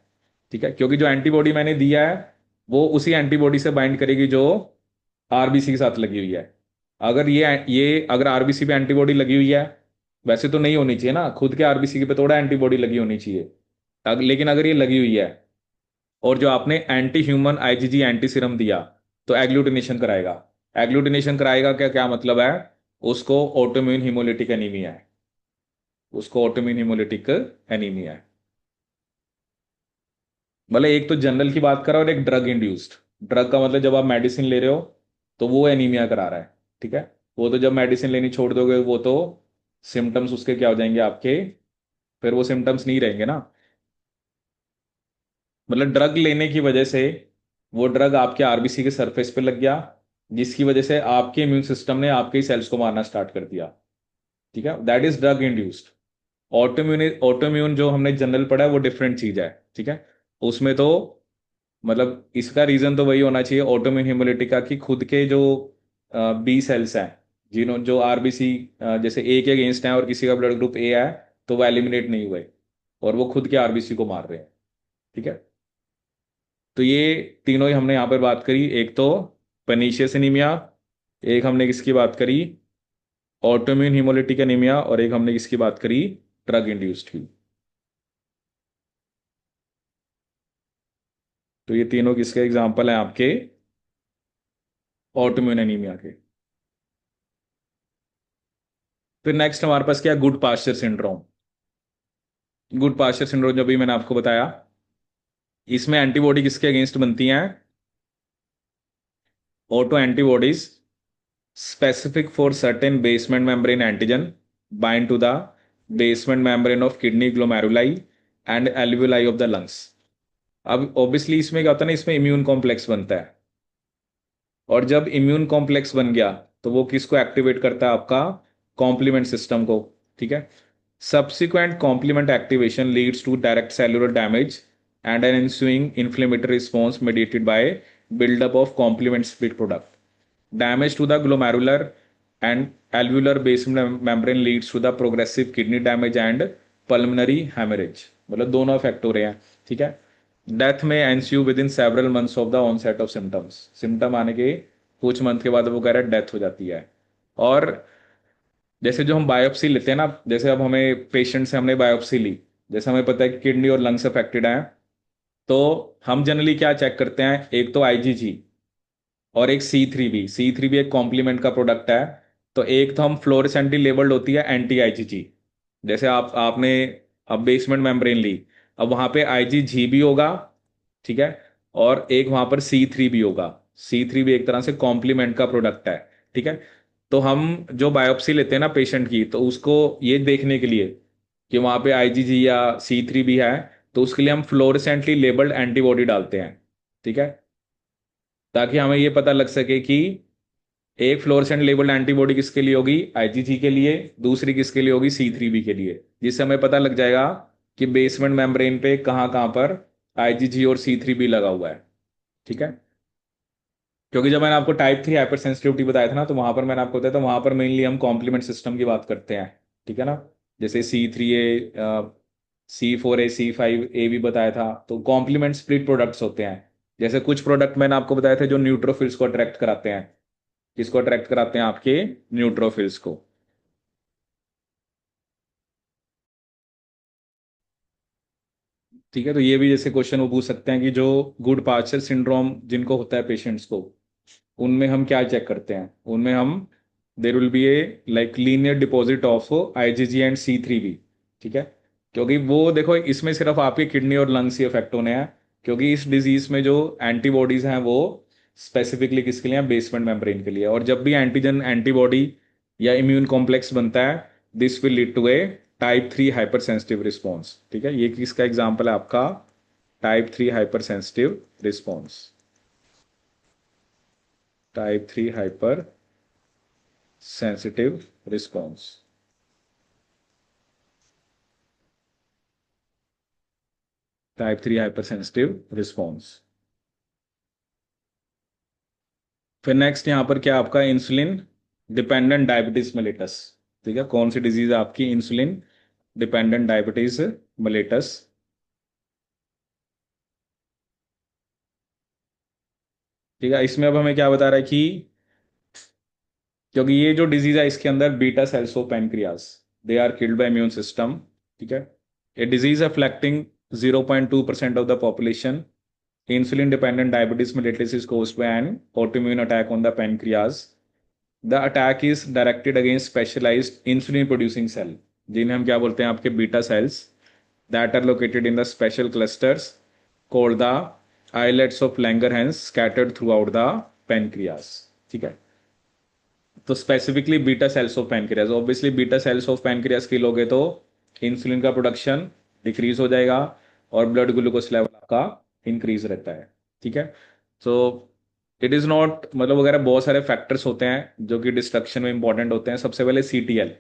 ठीक है, क्योंकि जो एंटीबॉडी मैंने दिया है वो उसी एंटीबॉडी से बाइंड करेगी जो आरबीसी के साथ लगी हुई है। अगर ये अगर आरबीसी पे एंटीबॉडी लगी हुई है, वैसे तो नहीं होनी चाहिए ना, खुद के आरबीसी पे थोड़ा एंटीबॉडी लगी होनी चाहिए। लेकिन अगर ये लगी हुई है और जो आपने anti human IgG anti serum दिया, तो एग्लूटिनेशन कराएगा। एग्लूटिनेशन कराएगा क्या, क्या मतलब है, उसको ऑटोइम्यून हिमोलिटिक एनीमिया है, उसको ऑटोइम्यून हिमोलिटिक एनीमिया है। मतलब एक तो जनरल की बात करा और एक ड्रग इंड्यूस्ड। ड्रग का मतलब जब आप मेडिसिन ले रहे हो तो वो एनीमिया करा रहा है। ठीक है, वो तो जब मेडिसिन लेनी छोड़ दोगे वो तो सिम्टम्स उसके क्या हो जाएंगे आपके, फिर वो सिम्टम्स नहीं रहेंगे ना। मतलब ड्रग लेने की वजह से वो ड्रग आपके आरबीसी के सरफेस पे लग गया, जिसकी वजह से आपके इम्यून सिस्टम ने आपके ही सेल्स को मारना स्टार्ट कर दिया। ठीक है, that is drug induced. Autoimmune autoimmune जो हमने जनरल पढ़ा है वो डिफरेंट चीज है। ठीक है, उसमें तो मतलब इसका रीजन तो वही होना चाहिए ऑटोइम्यून हिमोलिटिक का कि खुद के जो बी सेल्स हैं, जिन्होंने जो आरबीसी जैसे ए के अगेंस्ट हैं और किसी का ब्लड ग्रुप ए है, तो वो एलिमिनेट नहीं हुए और वो खुद के आरबीसी को मार रहे हैं। ठीक है, तो ये तीनों ही हमने यहाँ पर बात करी, एक तो पेनिशियस एनीमिया, एक हमने किसकी बात करी, ऑटोइम्यून हिमोलिटिक एनीमिया, और एक हमने किसकी बात करी, ड्रग इंड्यूस्ड की। तो ये तीनों किसके एग्जाम्पल हैं आपके, ऑटोइम्यून एनीमिया के। फिर नेक्स्ट हमारे पास क्या, Goodpasture syndrome. Goodpasture syndrome जो भी मैंने आपको बताया, इसमें एंटीबॉडी किसके अगेंस्ट बनती हैं? Auto antibodies specific for certain basement membrane antigen bind to the basement membrane of kidney glomeruli and alveoli of the lungs. अब ऑब्वियसली इसमें क्या होता है ना, इसमें इम्यून कॉम्प्लेक्स बनता है, और जब इम्यून कॉम्प्लेक्स बन गया तो वो किसको एक्टिवेट करता है? आपका कॉम्प्लीमेंट सिस्टम को। ठीक है। Subsequent complement activation leads to direct cellular damage and an ensuing inflammatory response mediated by buildup of complement split product. Damage to the glomerular and alveolar basement membrane leads to the progressive kidney damage and pulmonary hemorrhage. मतलब दोनों effect हो रहे हैं। ठीक है। Death में ensues within several months of the onset of symptoms, symptom आने के कुछ मंथ के बाद वो कह रहा है डेथ हो जाती है। और जैसे जो हम बायोप्सी लेते हैं ना, जैसे अब हमें पेशेंट से हमने बायोप्सी ली, जैसे हमें पता है कि किडनी और लंग्स अफेक्टेड हैं, तो हम जनरली क्या चेक करते हैं? एक तो आईजीजी और एक सी थ्री बी एक कॉम्प्लीमेंट का प्रोडक्ट है। तो एक तो हम फ्लोरेसेंटली लेबल्ड होती है एंटी आईजीजी। जैसे आपने अब बेसमेंट मेम्ब्रेन ली, अब वहां पे आईजीजी भी होगा। ठीक है। और एक वहां पर सी थ्री भी होगा। सी थ्री भी एक तरह से कॉम्प्लीमेंट का प्रोडक्ट है। ठीक है। तो हम जो बायोप्सी लेते हैं ना पेशेंट की, तो उसको ये देखने के लिए कि वहां पे आईजीजी या सी थ्री भी है, तो उसके लिए हम फ्लोरेसेंटली लेबल्ड एंटीबॉडी डालते हैं। ठीक है। ताकि हमें ये पता लग सके कि एक फ्लोरेसेंट लेबल्ड एंटीबॉडी किसके लिए होगी? आईजीजी के लिए। दूसरी किसके लिए होगी? सी थ्री बी के लिए। जिससे हमें पता लग जाएगा कि बेसमेंट मेम्ब्रेन पे कहाँ कहाँ पर आईजीजी और सी थ्री बी लगा हुआ है। ठीक है। क्योंकि जब मैंने आपको टाइप 3 हाइपर सेंसिटिविटी बताया था ना, तो वहां पर मैंने आपको बताया था, वहां पर मेनली हम कॉम्प्लीमेंट सिस्टम की बात करते हैं। ठीक है ना। जैसे सी3 ए, सी4 ए, सी5 ए भी बताया था, तो कॉम्प्लीमेंट स्प्लिट प्रोडक्ट्स होते हैं। जैसे कुछ प्रोडक्ट मैंने आपको बताया था जो न्यूट्रोफिल्स को अट्रैक्ट कराते हैं। किसको अट्रैक्ट कराते हैं? आपके न्यूट्रोफिल्स को। ठीक है। तो ये भी जैसे क्वेश्चन वो पूछ सकते हैं कि जो गुड पार्चर सिंड्रोम जिनको होता है पेशेंट्स को, उनमें हम क्या चेक करते हैं? उनमें हम there will be a like linear deposit of IgG and C3b. ठीक है। क्योंकि वो देखो, इसमें सिर्फ आपके किडनी और लंग्स ही इफेक्ट होने हैं, क्योंकि इस डिजीज में जो एंटीबॉडीज हैं वो स्पेसिफिकली किसके लिए हैं? बेसमेंट मेम्ब्रेन के लिए। और जब भी एंटीजन एंटीबॉडी या इम्यून कॉम्प्लेक्स बनता है, this will lead to a type 3 hypersensitive response. ठीक है। ये किसका एग्जाम्पल है? आपका type 3 hypersensitive response. Type 3 hypersensitive response. Type 3 hypersensitive response. फिर नेक्स्ट यहां पर क्या आपका? Insulin dependent diabetes mellitus. ठीक है। कौन सी डिजीज है आपकी? Insulin dependent diabetes mellitus. ठीक है। इसमें अब हमें क्या बता रहा है कि क्योंकि ये जो डिजीज है इसके अंदर beta cells of pancreas, they are killed by immune system. ठीक है। A disease affecting 0.2% of the population. Insulin dependent diabetes mellitus is caused by an autoimmune attack on the pancreas. The attack is directed against specialized insulin producing cell, जिन्हें हम क्या बोलते हैं? आपके beta cells that are located in the special clusters called the islets of Langerhans scattered throughout the pancreas. ठीक है। तो specifically beta cells of pancreas, obviously beta cells of pancreas kill हो गए तो इंसुलिन का प्रोडक्शन डिक्रीज हो जाएगा और ब्लड ग्लूकोज लेवल आपका इंक्रीज रहता है। ठीक है। सो इट इज नॉट, मतलब वगैरह बहुत सारे फैक्टर्स होते हैं जो कि डिस्ट्रक्शन में इंपॉर्टेंट होते हैं। सबसे पहले सीटीएल,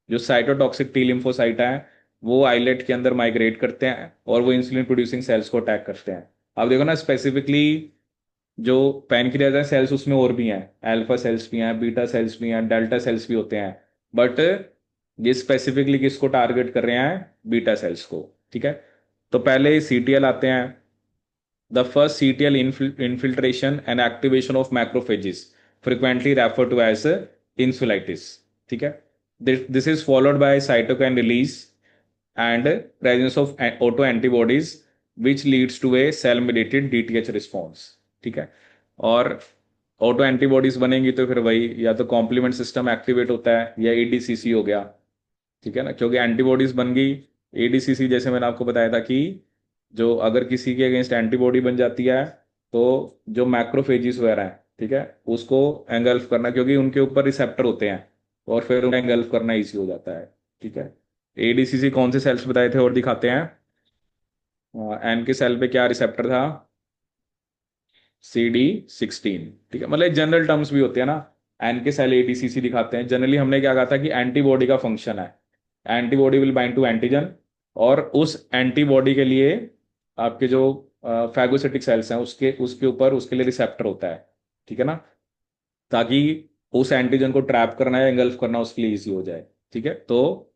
जो साइटोटॉक्सिक टी लिम्फोसाइट है, वो आइलेट के अंदर माइग्रेट करते हैं और वो इंसुलिन प्रोड्यूसिंग सेल्स को अटैक करते हैं। आप देखो ना, स्पेसिफिकली जो पैनक्रियाज है सेल्स, उसमें और भी हैं, अल्फा सेल्स भी हैं, बीटा सेल्स भी हैं, डेल्टा सेल्स भी होते हैं। बट ये स्पेसिफिकली किसको टारगेट कर रहे हैं? बीटा सेल्स को। ठीक है। तो पहले सीटीएल आते हैं। The first CTL infiltration and activation of macrophages frequently refer to as insulitis. ठीक है। This is followed by cytokine release and presence of auto antibodies which leads to a cell mediated DTH response. ठीक है। और auto antibodies बनेंगी तो फिर वही या तो कॉम्प्लीमेंट सिस्टम एक्टिवेट होता है या एडीसीसी हो गया। ठीक है ना। क्योंकि एंटीबॉडीज बन गई, एडीसीसी जैसे मैंने आपको बताया था कि जो अगर किसी के अगेंस्ट एंटीबॉडी बन जाती है, तो जो मैक्रोफेजिस वगैरह है, ठीक है, उसको एंगल्फ करना, क्योंकि उनके ऊपर रिसेप्टर होते हैं, और फिर उन्हें एंगल्फ करना इजी हो जाता है। ठीक है। एडीसीसी कौन से सेल्स बताए थे और दिखाते हैं? एन के सेल पे क्या रिसेप्टर था? CD16। ठीक है, मतलब जनरल टर्म्स भी होते हैं ना। एन के सेल एडीसीसी दिखाते हैं। जनरली हमने क्या कहा था कि एंटीबॉडी का फंक्शन है, antibody will bind to antigen, और उस एंटीबॉडी के लिए आपके जो फैगोसिटिक सेल्स हैं उसके उसके ऊपर उसके लिए रिसेप्टर होता है। ठीक है ना, ताकि उस एंटीजन को ट्रैप करना या एंगल्फ करना उसके लिए इजी हो जाए। ठीक है, तो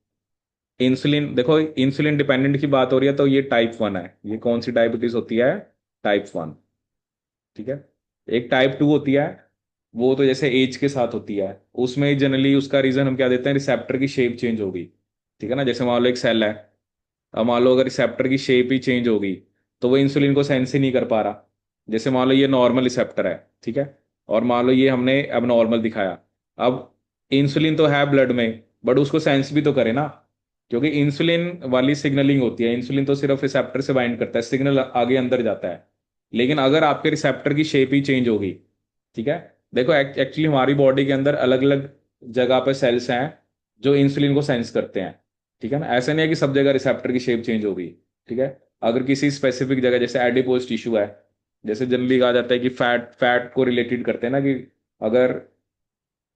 इंसुलिन देखो, इंसुलिन डिपेंडेंट की बात हो रही है, तो ये टाइप 1 है। ये कौन सी डायबिटीज होती है? टाइप 1। ठीक है। एक टाइप 2 होती है, वो तो जैसे एज के साथ होती है। उसमें जनरली उसका रीजन हम क्या देते हैं? रिसेप्टर की शेप चेंज होगी। ठीक है ना, जैसे मान लो एक सेल है, अब मान लो अगर रिसेप्टर की शेप ही चेंज होगी, तो वो इंसुलिन को सेंस ही नहीं कर पा रहा। जैसे मान लो ये नॉर्मल रिसेप्टर है, ठीक है, और मान लो ये हमने अब नॉर्मल दिखाया। अब इंसुलिन तो है ब्लड में, बट उसको सेंस भी तो करे ना, क्योंकि इंसुलिन वाली सिग्नलिंग होती है। इंसुलिन तो सिर्फ रिसेप्टर से बाइंड करता है, सिग्नल आगे अंदर जाता है। लेकिन अगर आपके रिसेप्टर की शेप ही चेंज होगी, ठीक है, देखो एक्चुअली हमारी बॉडी के अंदर अलग अलग जगह पे सेल्स हैं जो इंसुलिन को सेंस करते हैं। ठीक है ना, ऐसा नहीं है कि सब जगह रिसेप्टर की शेप चेंज होगी। ठीक है, अगर किसी स्पेसिफिक जगह जैसे एडिपोज टिश्यू है, जैसे जनरली कहा जाता है कि फैट फैट को रिलेटेड करते हैं ना, कि अगर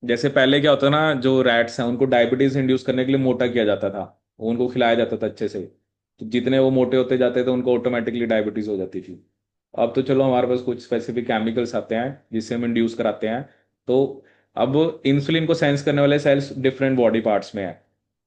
जैसे पहले क्या होता है ना, जो रैट्स हैं उनको डायबिटीज इंड्यूस करने के लिए मोटा किया जाता था, उनको खिलाया जाता था अच्छे से, तो जितने वो मोटे होते जाते थे उनको ऑटोमेटिकली डायबिटीज हो जाती थी। अब तो चलो हमारे पास कुछ स्पेसिफिक केमिकल्स आते हैं जिससे हम इंड्यूस कराते हैं। तो अब इंसुलिन को सेंस करने वाले सेल्स डिफरेंट बॉडी पार्ट्स में है।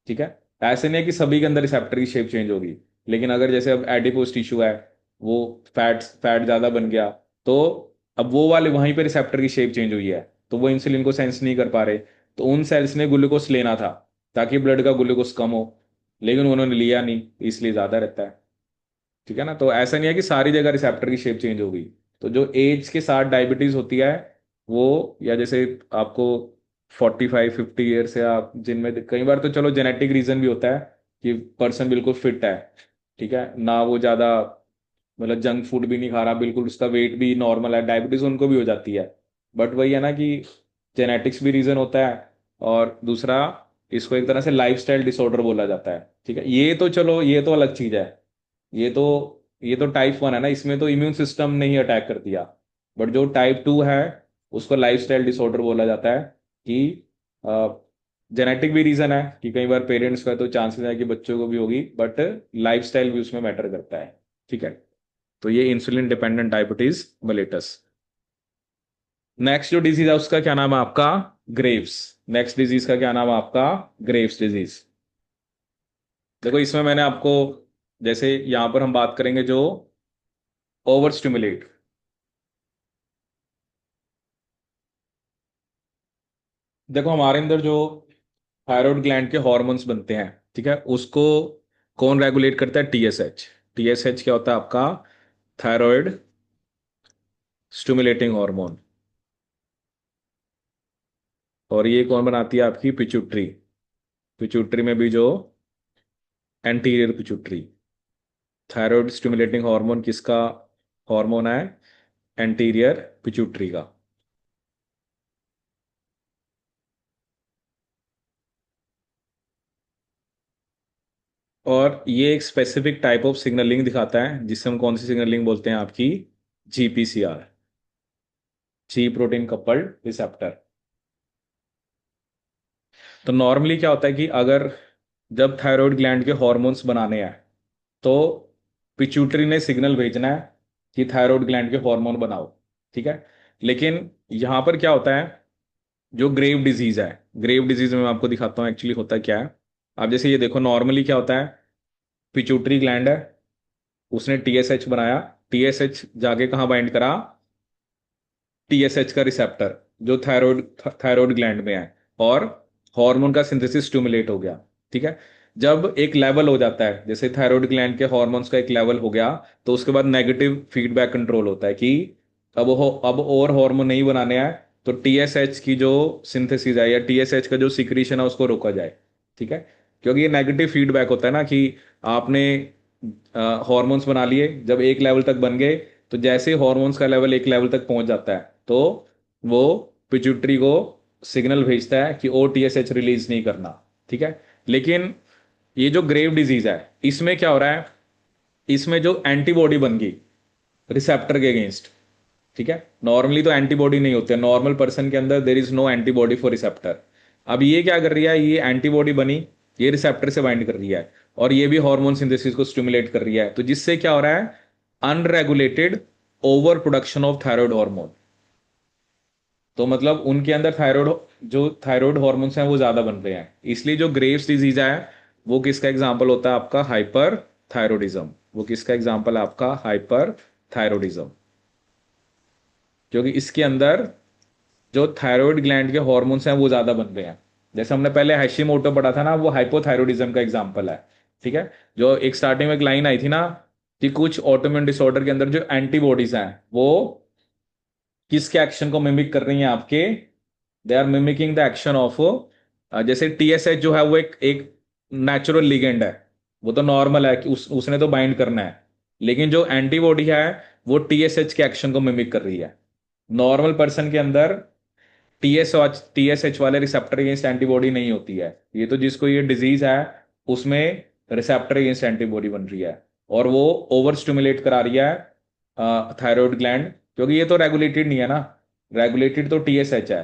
ठीक है, ऐसे नहीं है कि सभी के अंदर रिसेप्टर की शेप चेंज होगी। लेकिन अगर जैसे अब एडिपोज टिश्यू है, वो फैट फैट ज्यादा बन गया, तो अब वो वाले वहीं पे रिसेप्टर की शेप चेंज हुई है, तो वो इंसुलिन को सेंस नहीं कर पा रहे। तो उन सेल्स ने ग्लूकोस लेना था ताकि ब्लड का ग्लूकोस कम हो, लेकिन उन्होंने लिया नहीं, इसलिए ज्यादा रहता है। ठीक है ना, तो ऐसा नहीं है कि सारी जगह रिसेप्टर की शेप चेंज होगी। तो जो एज के साथ डायबिटीज होती है, वो या जैसे आपको 45-50 ईयर से आप जिनमें कई बार तो चलो जेनेटिक रीजन भी होता है कि पर्सन बिल्कुल फिट है, ठीक है ना, वो ज्यादा मतलब जंक फूड भी नहीं खा रहा, बिल्कुल उसका वेट भी नॉर्मल है, डायबिटीज उनको भी हो जाती है। बट वही है ना कि जेनेटिक्स भी रीजन होता है, और दूसरा इसको एक तरह से लाइफस्टाइल डिसऑर्डर बोला जाता है। ठीक है, ये तो चलो ये तो अलग चीज है। ये तो ये तो टाइप 1 है ना, इसमें तो इम्यून सिस्टम ने ही अटैक कर दिया। बट जो टाइप 2 है, उसको लाइफस्टाइल डिसऑर्डर बोला जाता है, कि जेनेटिक भी रीजन है कि कई बार पेरेंट्स का तो चांसेस है कि बच्चों को भी होगी, बट लाइफस्टाइल भी उसमें मैटर करता है। ठीक है, तो ये insulin dependent diabetes mellitus. Next जो डिजीज है उसका क्या नाम है आपका? ग्रेव्स। नेक्स्ट डिजीज का क्या नाम है आपका? Graves disease. देखो इसमें मैंने आपको, जैसे यहां पर हम बात करेंगे जो ओवर स्टिमुलेट, देखो हमारे अंदर जो थायराइड ग्लैंड के हॉर्मोन्स बनते हैं, ठीक है, उसको कौन रेगुलेट करता है? TSH। TSH क्या होता है आपका? Thyroid stimulating hormone. और ये कौन बनाती है? आपकी पिट्यूटरी। पिट्यूटरी में भी जो anterior pituitary. Thyroid stimulating hormone किसका हार्मोन है? एंटीरियर पिट्यूटरी का। और ये एक स्पेसिफिक टाइप ऑफ सिग्नलिंग दिखाता है, जिसे हम कौन सी सिग्नलिंग बोलते हैं आपकी? GPCR। जी प्रोटीन कपल्ड रिसेप्टर। तो नॉर्मली क्या होता है कि अगर जब थायराइड ग्लैंड के हॉर्मोन्स बनाने हैं, तो पिट्यूटरी ने सिग्नल भेजना है कि थायराइड ग्लैंड के हार्मोन बनाओ। ठीक है, लेकिन यहां पर क्या होता है, जो ग्रेव डिजीज है, ग्रेव डिजीज में मैं आपको दिखाता हूँ एक्चुअली होता क्या है। आप जैसे ये देखो, नॉर्मली क्या होता है, पिट्यूटरी ग्लैंड है, उसने TSH बनाया, TSH जाके कहाँ बाइंड करा? TSH का रिसेप्टर जो थायराइड थायराइड ग्लैंड में है, और हार्मोन का सिंथेसिस स्टिमुलेट हो गया। ठीक है, जब एक लेवल हो जाता है, जैसे थायराइड ग्लैंड के हार्मोन्स का एक लेवल हो गया, तो उसके बाद नेगेटिव फीडबैक कंट्रोल होता है कि अब और हार्मोन नहीं बनाने हैं, तो TSH की जो सिंथेसिस है या TSH का जो सिक्रीशन है उसको रोका जाए। ठीक है, क्योंकि ये नेगेटिव फीडबैक होता है ना, कि आपने हार्मोन्स बना लिए, जब एक लेवल तक बन गए, तो जैसे हार्मोन्स का लेवल एक लेवल तक पहुंच जाता है तो वो पिट्यूटरी को सिग्नल भेजता है कि ओ टीएसएच रिलीज नहीं करना। ठीक है। लेकिन ये जो ग्रेव डिजीज है, इसमें क्या हो रहा है, इसमें जो एंटीबॉडी बन गई रिसेप्टर के अगेंस्ट, ठीक है, नॉर्मली तो एंटीबॉडी नहीं होते, नॉर्मल पर्सन के अंदर there is no antibody for receptor. अब ये क्या कर रही है, ये एंटीबॉडी बनी, ये रिसेप्टर से बाइंड कर रही है, और ये भी हार्मोन सिंथेसिस को स्टिमुलेट कर रही है, तो जिससे क्या हो रहा है, unregulated over production of thyroid hormone. तो मतलब उनके अंदर थायराइड, जो थायराइड हार्मोन्स हैं वो ज्यादा बन रहे हैं, इसलिए जो ग्रेव्स डिजीज है वो किसका एग्जाम्पल होता है आपका, हाइपर थायरोडिज्म। वो किसका एग्जाम्पल है आपका, हाइपर थायरोडिज्म, क्योंकि इसके अंदर जो थायराइड ग्लैंड के हॉर्मोन्स हैं वो ज्यादा बन रहे हैं। जैसे हमने पहले हैशिमोटो पढ़ा था ना, वो हाइपोथायरोडिज्म का एग्जांपल है। ठीक है। जो एक स्टार्टिंग में एक लाइन आई थी ना कि कुछ ऑटोइम्यून डिसऑर्डर के अंदर जो एंटीबॉडीज हैं वो किसके एक्शन को मिमिक कर रही हैं आपके, they are mimicking the action of, जैसे टीएसएच जो है वो एक नेचुरल लिगेंड है, वो तो नॉर्मल है कि उसने तो बाइंड करना है, लेकिन जो एंटीबॉडी है वो टीएसएच के एक्शन को मिमिक कर रही है। नॉर्मल पर्सन के अंदर टीएसएच वाले रिसेप्टर अगेंस्ट एंटीबॉडी नहीं होती है, ये तो जिसको ये डिजीज है उसमें रिसेप्टर अगेंस्ट एंटीबॉडी बन रही है, और वो ओवर स्टिमुलेट करा रही है थायराइड ग्लैंड, क्योंकि ये तो रेगुलेटेड नहीं है ना, रेगुलेटेड तो टीएसएच है।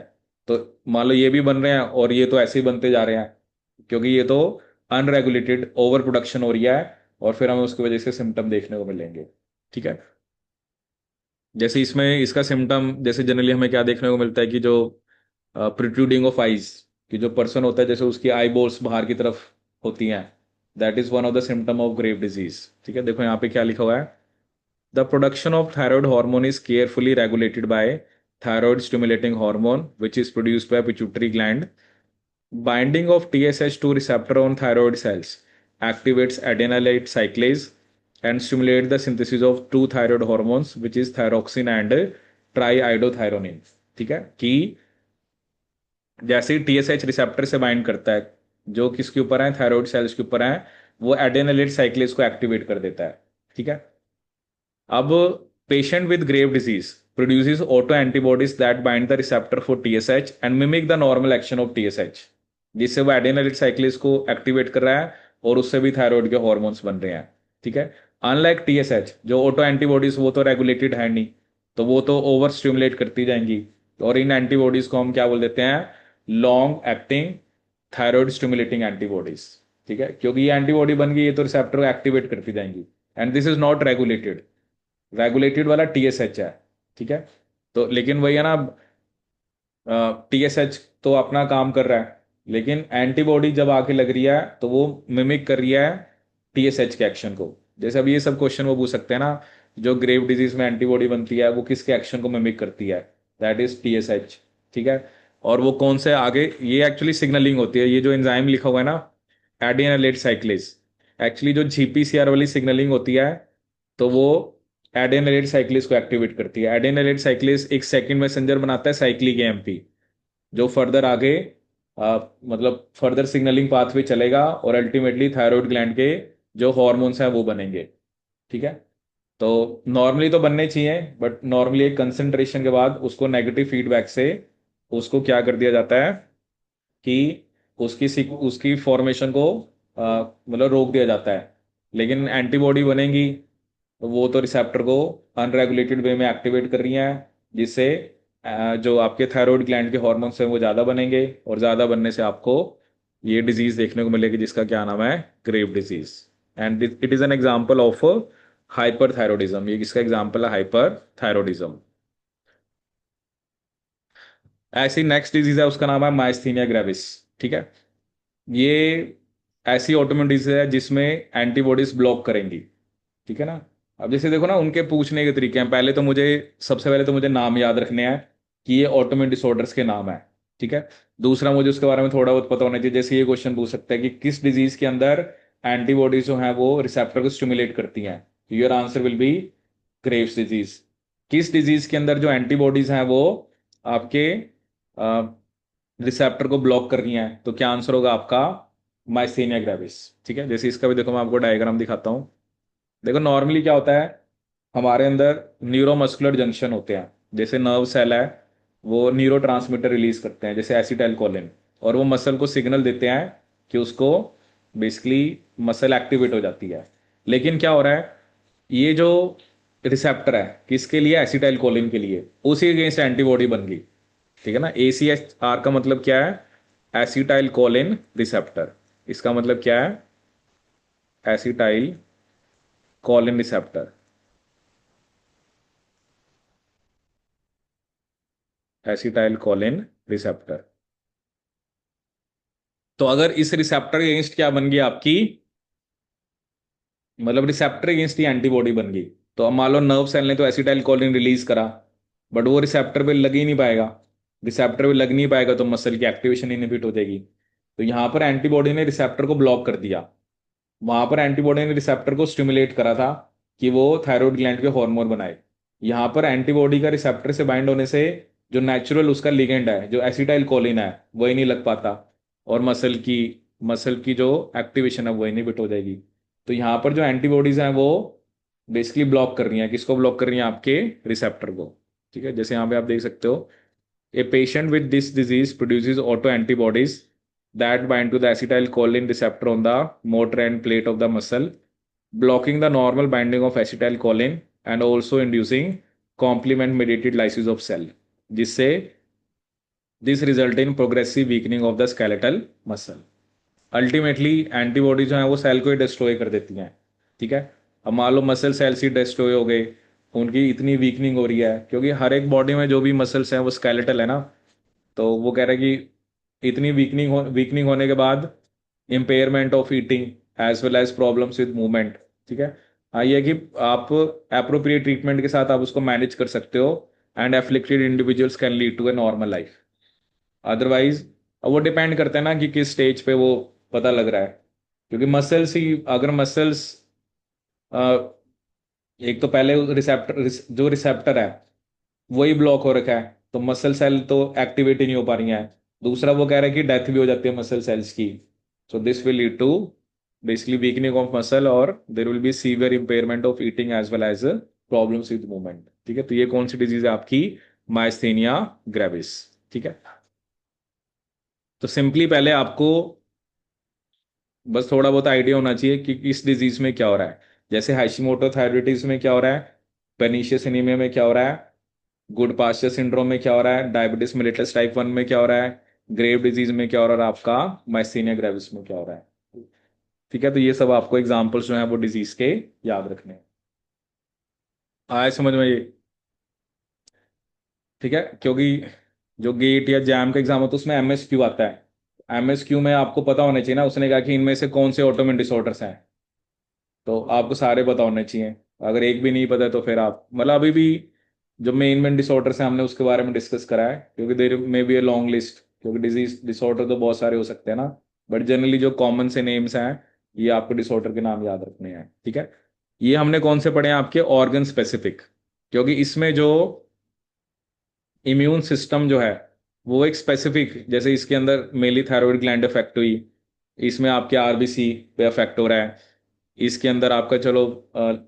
तो मान लो ये भी बन रहे हैं और ये तो ऐसे ही बनते जा रहे हैं, क्योंकि ये तो अनरेगुलेटेड ओवर प्रोडक्शन हो रही है, और फिर हमें उसकी वजह से सिम्टम देखने को मिलेंगे। ठीक है। जैसे इसमें इसका सिम्टम, जैसे जनरली हमें क्या देखने को मिलता है कि जो प्रोट्रूडिंग ऑफ आईज, कि जो पर्सन होता है जैसे उसकी आई बॉल्स बाहर की तरफ होती हैं, that is one of the symptom of Grave disease. ठीक है। देखो यहाँ पे क्या लिखा हुआ है, the production of thyroid hormone is carefully regulated by thyroid stimulating hormone which is produced by pituitary gland. Binding of TSH2 receptor on thyroid cells activates adenylate cyclase and stimulates the synthesis of two thyroid hormones, which is thyroxine and triiodothyronine। ठीक है, कि जैसे ही TSH receptor से bind करता है, जो किसके ऊपर है, थायराइड सेल्स के ऊपर है, वो एडेनोलेट साइक्लेज को एक्टिवेट कर देता है। ठीक है। अब patient with Grave disease produces autoantibodies that bind the receptor for TSH and mimic the normal action of TSH, जिससे वो एडेनोलेट साइक्लेज को एक्टिवेट कर रहा है और उससे भी थायराइड के हॉर्मोन्स बन रहे हैं। ठीक है। अनलाइक टीएसएच, जो ऑटो एंटीबॉडीज वो तो रेगुलेटेड है नहीं, तो वो तो ओवर स्टिमुलेट करती जाएंगी, और इन एंटीबॉडीज को हम क्या बोल देते हैं, long acting thyroid stimulating antibodies. ठीक है, क्योंकि ये एंटीबॉडी बन गई, ये तो रिसेप्टर को एक्टिवेट करती जाएंगी, and this is not regulated, regulated वाला टीएसएच है। ठीक है। तो लेकिन वही है ना, टीएसएच तो अपना काम कर रहा है, लेकिन एंटीबॉडी जब आके लग रही है तो वो मिमिक कर रही है टीएसएच के एक्शन को। जैसे अब ये सब क्वेश्चन वो पूछ सकते हैं ना, जो ग्रेव डिजीज में एंटीबॉडी बनती है वो किसके एक्शन को मिमिक करती है, दैट इज टीएसएच। ठीक है। और वो कौन से आगे, ये एक्चुअली सिग्नलिंग होती है, ये जो एंजाइम लिखा हुआ है ना, एडिनालेट साइक्लेज, एक्चुअली जो जीपीसीआर वाली सिग्नलिंग होती है, तो वो एडेनोलेट साइक्लेज को एक्टिवेट करती है। एडेनोलेट साइक्लेज एक सेकंड मैसेंजर बनाता है साइक्लिक एएमपी, जो फर्दर आगे मतलब फर्दर सिग्नलिंग पाथवे चलेगा और अल्टीमेटली थायराइड ग्लैंड के जो हॉर्मोन्स हैं वो बनेंगे। ठीक है। तो नॉर्मली तो बनने चाहिए, बट नॉर्मली एक कंसंट्रेशन के बाद उसको नेगेटिव फीडबैक से उसको क्या कर दिया जाता है कि उसकी फॉर्मेशन को मतलब रोक दिया जाता है। लेकिन एंटीबॉडी बनेंगी तो वो तो रिसेप्टर को अनरेगुलेटेड वे में एक्टिवेट कर रही हैं, जिससे जो आपके थायराइड ग्लैंड के हॉर्मोन्स हैं वो ज़्यादा बनेंगे, और ज़्यादा बनने से आपको ये डिजीज देखने को मिलेगी जिसका क्या नाम है, Grave disease. And it is an example of hyperthyroidism, ये किसका एग्जाम्पल है, हाइपर थायरोडिज्म। ऐसी नेक्स्ट डिजीज है, उसका नाम है माइस्थीनिया ग्रेविस। ठीक है। ये ऐसी ऑटोइम्यून डिजीज है जिसमें एंटीबॉडीज ब्लॉक करेंगी। ठीक है ना। अब जैसे देखो ना, उनके पूछने के तरीके हैं, पहले तो मुझे, सबसे पहले तो मुझे नाम याद रखने हैं कि ये ऑटोइम्यून डिसऑर्डर्स के नाम है। ठीक है। दूसरा, मुझे उसके बारे में थोड़ा बहुत पता होना चाहिए, जैसे ये क्वेश्चन पूछ सकते हैं कि किस डिजीज के अंदर एंटीबॉडीज जो है वो रिसेप्टर को स्टिमुलेट करती हैं, your answer will be Graves disease. किस डिजीज के अंदर जो एंटीबॉडीज हैं वो आपके रिसेप्टर को ब्लॉक कर रही हैं, तो क्या आंसर होगा आपका, माइस्थेनिया ग्रेविस। ठीक है। जैसे इसका भी देखो, मैं आपको डायग्राम दिखाता हूँ। देखो नॉर्मली क्या होता है, हमारे अंदर न्यूरोमस्कुलर जंक्शन होते हैं, जैसे नर्व सेल है, वो न्यूरो ट्रांसमीटर रिलीज करते हैं जैसे एसिटाइल कोलिन, और वो मसल को सिग्नल देते हैं कि उसको बेसिकली मसल एक्टिवेट हो जाती है। लेकिन क्या हो रहा है, ये जो रिसेप्टर है किसके लिए, एसिटाइल कोलिन के लिए, उसी अगेंस्ट एंटीबॉडी बन गई। ठीक है ना, AChR का मतलब क्या है, एसिटाइल कोलिन रिसेप्टर। इसका मतलब क्या है, acetyl choline receptor, acetyl choline receptor. तो अगर इस रिसेप्टर अगेंस्ट क्या बन गई आपकी, मतलब रिसेप्टर अगेंस्ट ही एंटीबॉडी बन गई, तो अब मान लो नर्व सेल ने तो एसिटाइल कोलिन रिलीज करा, बट वो रिसेप्टर पे लग ही नहीं पाएगा, रिसेप्टर पे लग नहीं पाएगा तो मसल की एक्टिवेशन इनहिबिट हो जाएगी। तो यहां पर एंटीबॉडी ने रिसेप्टर को ब्लॉक कर दिया, वहां पर एंटीबॉडी ने रिसेप्टर को स्टिमुलेट करा था कि वो थायराइड ग्लैंड के हार्मोन बनाए। यहाँ पर एंटीबॉडी का रिसेप्टर से बाइंड होने से जो नेचुरल उसका लिगेंड है जो एसिटाइल कोलिन है वही नहीं लग पाता, और मसल की जो एक्टिवेशन है वो इनहिबिट हो जाएगी। तो यहाँ पर जो एंटीबॉडीज हैं वो बेसिकली ब्लॉक कर रही हैं, किसको ब्लॉक कर रही हैं, आपके रिसेप्टर को। ठीक है, जैसे यहाँ पे आप देख सकते हो, A patient with this disease produces autoantibodies that bind to the acetylcholine receptor on the motor end plate of the muscle, blocking the normal binding of acetylcholine and also inducing complement mediated lysis of cell, जिससे this result in progressive weakening of the skeletal muscle। Ultimately antibody जो है वो cell को ही destroy कर देती हैं। ठीक है, अब मान लो मसल सेल्स ही डिस्ट्रॉय हो गए, उनकी इतनी वीकनिंग हो रही है, क्योंकि हर एक बॉडी में जो भी मसल्स हैं वो स्केलेटल है ना, तो वो कह रहा है कि इतनी वीकनिंग होने के बाद impairment of eating as well as problems with movement. ठीक है, हाँ ये है कि आप अप्रोप्रिएट ट्रीटमेंट के साथ आप उसको मैनेज कर सकते हो, and afflicted individuals can lead to a normal life. Otherwise वो डिपेंड करता है ना कि किस स्टेज पे वो पता लग रहा है, क्योंकि मसल्स ही, अगर मसल्स एक तो पहले जो रिसेप्टर है वही ब्लॉक हो रखा है, तो मसल सेल तो एक्टिवेट ही नहीं हो पा रही हैं। दूसरा वो कह रहा है कि डेथ भी हो जाती है मसल सेल्स की। So this will lead to basically weakening of muscle, और there will be severe impairment of eating as well as problems with movement. ठीक है, तो ये कौन सी डिजीज है आपकी, माइस्थेनिया ग्रेविस। ठीक है, तो सिंपली पहले आपको बस थोड़ा बहुत आइडिया होना चाहिए कि इस डिजीज में क्या हो रहा है। जैसे हाशिमोटो थायराइडिस में क्या हो रहा है, पेनिशियस एनीमिया में क्या हो रहा है, गुड पास्चर सिंड्रोम में क्या हो रहा है, डायबिटीज मेलिटस टाइप 1 में क्या हो रहा है, ग्रेव डिजीज में क्या हो रहा है, और आपका माइस्थेनिया ग्रेविस में क्या हो रहा है। ठीक है, तो ये सब आपको एग्जांपल्स जो है वो डिजीज के याद रखने हैं। आए समझ में ये? ठीक है, क्योंकि जो गेट या जैम का एग्जाम होता है उसमें MSQ आता है, MSQ में आपको पता होना चाहिए ना, उसने कहा कि इनमें से कौन से ऑटोइम्यून डिसऑर्डर्स हैं, तो आपको सारे पता होने चाहिए। अगर एक भी नहीं पता है तो फिर आप मतलब अभी भी जो मेन मेन डिसऑर्डर्स हैं हमने उसके बारे में डिस्कस करा है, क्योंकि देर में बी ए लॉन्ग लिस्ट, क्योंकि डिजीज डिसऑर्डर तो बहुत सारे हो सकते हैं ना, बट जनरली जो कॉमन से नेम्स हैं ये आपको डिसऑर्डर के नाम याद रखने हैं। ठीक है, ये हमने कौन से पढ़े हैं, आपके ऑर्गन स्पेसिफिक, क्योंकि इसमें जो इम्यून सिस्टम जो है वो एक स्पेसिफिक, जैसे इसके अंदर मेनली थायराइड ग्लैंड इफेक्ट हुई, इसमें आपके RBC पे अफेक्ट हो रहा है, इसके अंदर आपका चलो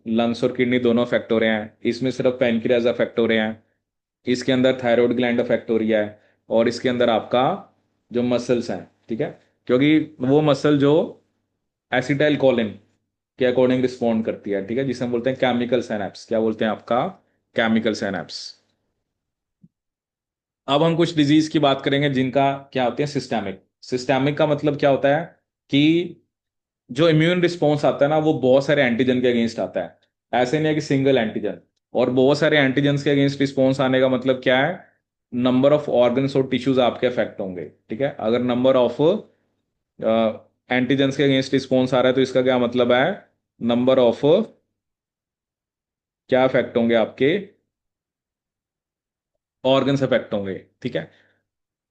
लंग्स और किडनी दोनों अफेक्ट हो रहे हैं, इसमें सिर्फ पैनक्रियाज अफेक्ट हो रहे हैं, इसके अंदर थायराइड ग्लैंड अफेक्ट हो रही है, और इसके अंदर आपका जो मसल्स हैं। ठीक है, क्योंकि वो मसल जो एसिटाइल कोलिन के अकॉर्डिंग रिस्पॉन्ड करती है। ठीक है, जिसे हम बोलते हैं केमिकल साइनेप्स, क्या बोलते हैं आपका, केमिकल साइनेप्स। अब हम कुछ डिजीज की बात करेंगे जिनका क्या होते हैं सिस्टेमिक। सिस्टेमिक का मतलब क्या होता है कि जो इम्यून रिस्पॉन्स आता है ना वो बहुत सारे एंटीजन के अगेंस्ट आता है, ऐसे नहीं है कि सिंगल एंटीजन। और बहुत सारे एंटीजन के अगेंस्ट रिस्पॉन्स आने का मतलब क्या है, नंबर ऑफ ऑर्गन्स और टिश्यूज आपके अफेक्ट होंगे। ठीक है, अगर नंबर ऑफ एंटीजन के अगेंस्ट रिस्पॉन्स आ रहा है तो इसका क्या मतलब है, नंबर ऑफ क्या अफेक्ट होंगे आपके, ऑर्गन्स अफेक्ट होंगे। ठीक है,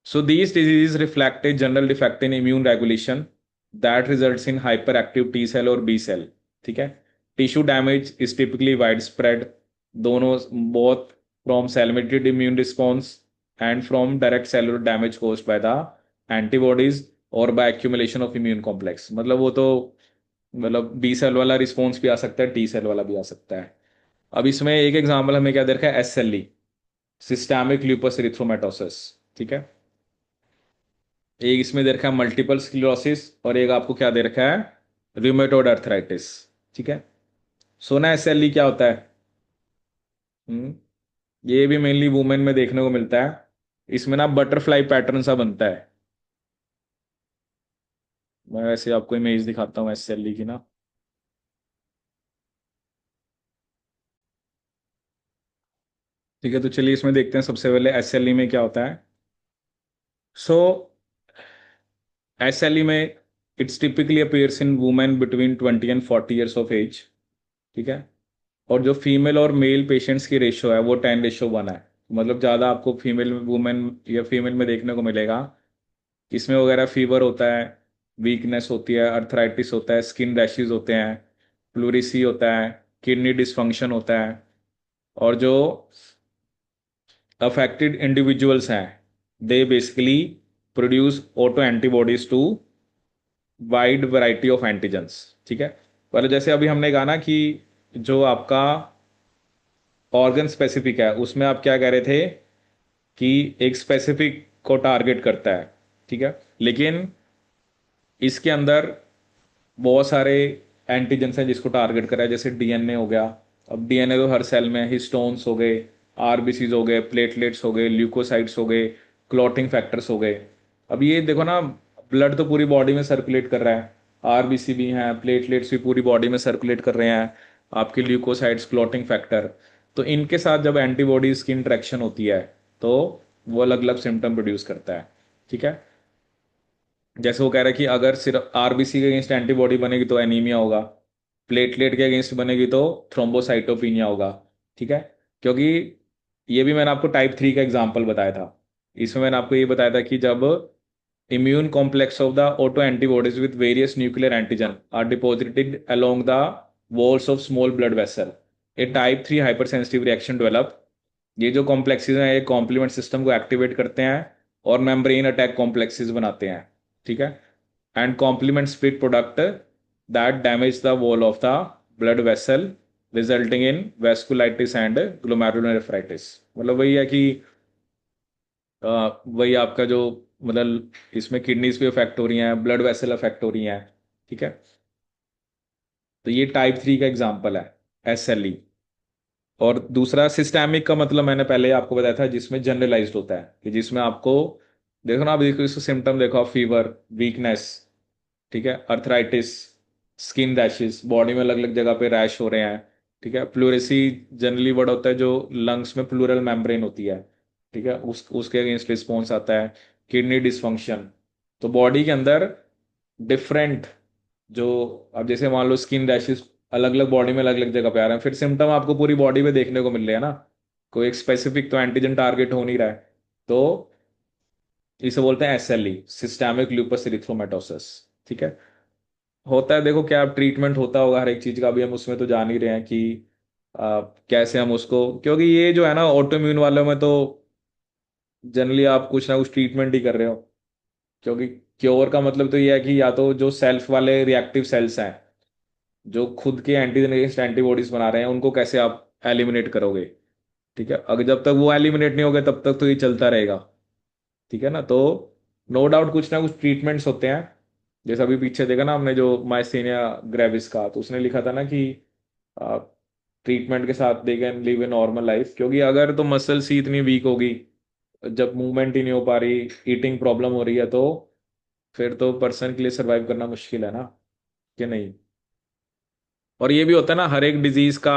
so these diseases reflect a general defect in immune regulation that results in hyperactive T cell or B cell। ठीक है, tissue damage is typically widespread, दोनों both from cell mediated immune response and from direct cellular damage caused by the antibodies or by accumulation of immune complex। मतलब वो तो मतलब B cell वाला response भी आ सकता है, टी सेल वाला भी आ सकता है। अब इसमें एक एग्जांपल हमें क्या दे रखा है, एसएलई, सिस्टेमिक ल्यूपस एरिथ्रोमेटोसिस। ठीक है। एक इसमें दे रखा है मल्टीपल स्क्लेरोसिस, और एक आपको क्या दे रखा है, रूमेटोइड अर्थराइटिस। ठीक है। सोना एसएलई क्या होता है? हम्म, ये भी मेनली वुमेन में देखने को मिलता है। इसमें ना बटरफ्लाई पैटर्न सा बनता है। मैं वैसे आपको इमेज दिखाता हूँ एसएलई की ना। ठीक है, तो चलिए इसमें देखते हैं सबसे पहले एसएलई में क्या होता है। सो एसएलई में it's typically appears in women between 20 and 40 years of age. ठीक है। और जो फीमेल और मेल पेशेंट्स की रेशो है वो 10:1 है। मतलब ज़्यादा आपको फीमेल वुमेन या फीमेल में देखने को मिलेगा। इसमें वगैरह फीवर होता है, वीकनेस होती है, अर्थराइटिस होता है, स्किन रैशेज होते हैं, प्लूरिसी होता है, किडनी डिसफंक्शन होता है। और जो अफेक्टेड इंडिविजुअल्स हैं, they basically produce autoantibodies to wide variety of antigens. ठीक है। पहले जैसे अभी हमने कहा ना कि जो आपका ऑर्गन स्पेसिफिक है, उसमें आप क्या कह रहे थे कि एक स्पेसिफिक को टारगेट करता है। ठीक है। लेकिन इसके अंदर बहुत सारे एंटीजेंस हैं जिसको टारगेट करा है, जैसे डीएनए हो गया। अब डीएनए तो हर सेल में, हिस्टोन्स हो गए, आरबीसीज हो गए, प्लेटलेट्स हो गए, ल्यूकोसाइट्स हो गए, क्लॉटिंग फैक्टर्स हो गए। अब ये देखो ना, ब्लड तो पूरी बॉडी में सर्कुलेट कर रहा है, आरबीसी भी हैं, प्लेटलेट्स भी पूरी बॉडी में सर्कुलेट कर रहे हैं, आपके ल्यूकोसाइट्स, क्लॉटिंग फैक्टर। तो इनके साथ जब एंटीबॉडीज की इंटरेक्शन होती है तो वो अलग अलग सिम्टम प्रोड्यूस करता है। ठीक है। जैसे वो कह रहा है कि अगर सिर्फ आरबीसी के अगेंस्ट एंटीबॉडी बनेगी तो एनीमिया होगा, प्लेटलेट के अगेंस्ट बनेगी तो थ्रोम्बोसाइटोपिनिया होगा। ठीक है। क्योंकि ये भी मैंने आपको टाइप 3 का एग्जांपल बताया था। इसमें मैंने आपको ये बताया था कि जब immune complex of the autoantibodies with various nuclear antigen are deposited along the walls of small blood vessel, a type 3 hypersensitive reaction develop। ये जो कॉम्प्लेक्सेस हैं ये कॉम्प्लीमेंट सिस्टम को एक्टिवेट करते हैं और मेम्ब्रेन अटैक कॉम्प्लेक्सेस बनाते हैं। ठीक है। And complement split product that damage the wall of the blood vessel, resulting in vasculitis and glomerulonephritis. मतलब वही है कि वही आपका जो, मतलब इसमें किडनीज भी अफेक्ट हो रही हैं, ब्लड वेसल अफेक्ट हो रही हैं। ठीक है। तो ये टाइप 3 का एग्जांपल है, एसएलई। और दूसरा सिस्टेमिक का मतलब मैंने पहले आपको बताया था, जिसमें जनरलाइज्ड होता है, कि जिसमें आपको देखो ना, आप देखो इसको सिम्टम देखो, आप फीवर, वीकनेस, ठीक है, अर्थराइटिस, स्किन रैशेस, बॉडी में अलग अलग जगह पे रैश हो रहे हैं। ठीक है। प्लूरेसी जनरली वर्ड होता है जो लंग्स में प्लूरल मेम्ब्रेन होती है। ठीक है, उसके अगेंस्ट रिस्पॉन्स आता है। Kidney dysfunction. तो बॉडी के अंदर डिफरेंट जो, अब जैसे मान लो स्किन रैशेस अलग अलग बॉडी में अलग अलग जगह पे आ रहे हैं, फिर सिम्टम आपको पूरी बॉडी में देखने को मिल रहे हैं ना, कोई एक स्पेसिफिक तो एंटीजन टारगेट हो नहीं रहा है। तो इसे बोलते हैं एसएलई, सिस्टेमिक ल्यूपस एरिथ्रोमेटोसिस। ठीक है। होता है, देखो क्या ट्रीटमेंट होता होगा हर एक चीज का, भी हम उसमें तो जान ही रहे हैं कि कैसे हम उसको, क्योंकि ये जो है ना ऑटोइम्यून वालों में तो जनरली आप कुछ ना कुछ ट्रीटमेंट ही कर रहे हो। क्योंकि क्योर का मतलब तो ये है कि या तो जो सेल्फ वाले रिएक्टिव सेल्स हैं, जो खुद के एंटीजन अगेंस्ट एंटीबॉडीज बना रहे हैं, उनको कैसे आप एलिमिनेट करोगे। ठीक है। अगर जब तक वो एलिमिनेट नहीं होगा तब तक तो ये चलता रहेगा। ठीक है ना। तो नो डाउट कुछ ना कुछ ट्रीटमेंट्स होते हैं। जैसे अभी पीछे देखा ना हमने जो माइस्थेनिया ग्रेविस का, तो उसने लिखा था ना कि ट्रीटमेंट के साथ they can live A normal life. क्योंकि अगर तो मसल्स ही इतनी वीक होगी, जब मूवमेंट ही नहीं हो पा रही, ईटिंग प्रॉब्लम हो रही है, तो फिर तो पर्सन के लिए सरवाइव करना मुश्किल है ना, कि नहीं। और ये भी होता है ना, हर एक डिजीज का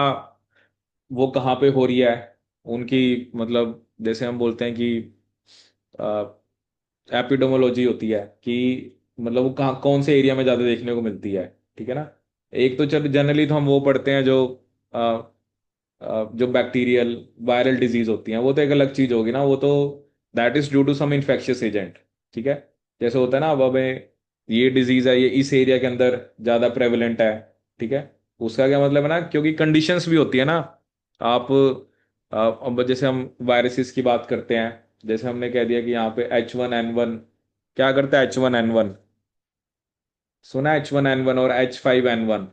वो कहाँ पे हो रही है, उनकी, मतलब जैसे हम बोलते हैं कि एपिडेमोलॉजी होती है कि मतलब वो कहाँ कौन से एरिया में ज़्यादा देखने को मिलती है। ठीक है ना। एक तो चल जनरली तो हम वो पढ़ते हैं जो जो बैक्टीरियल वायरल डिजीज होती हैं, वो तो एक अलग चीज होगी ना, वो तो that is due to some infectious agent. ठीक है। जैसे होता है ना, अब हमें ये डिजीज है, ये इस एरिया के अंदर ज्यादा प्रेवलेंट है। ठीक है। उसका क्या मतलब है ना, क्योंकि कंडीशंस भी होती है ना। आप अब जैसे हम वायरसेस की बात करते हैं, जैसे हमने कह दिया कि यहाँ पे H1N1 क्या करता है, H1N1 सुना H1N1 और H5N1?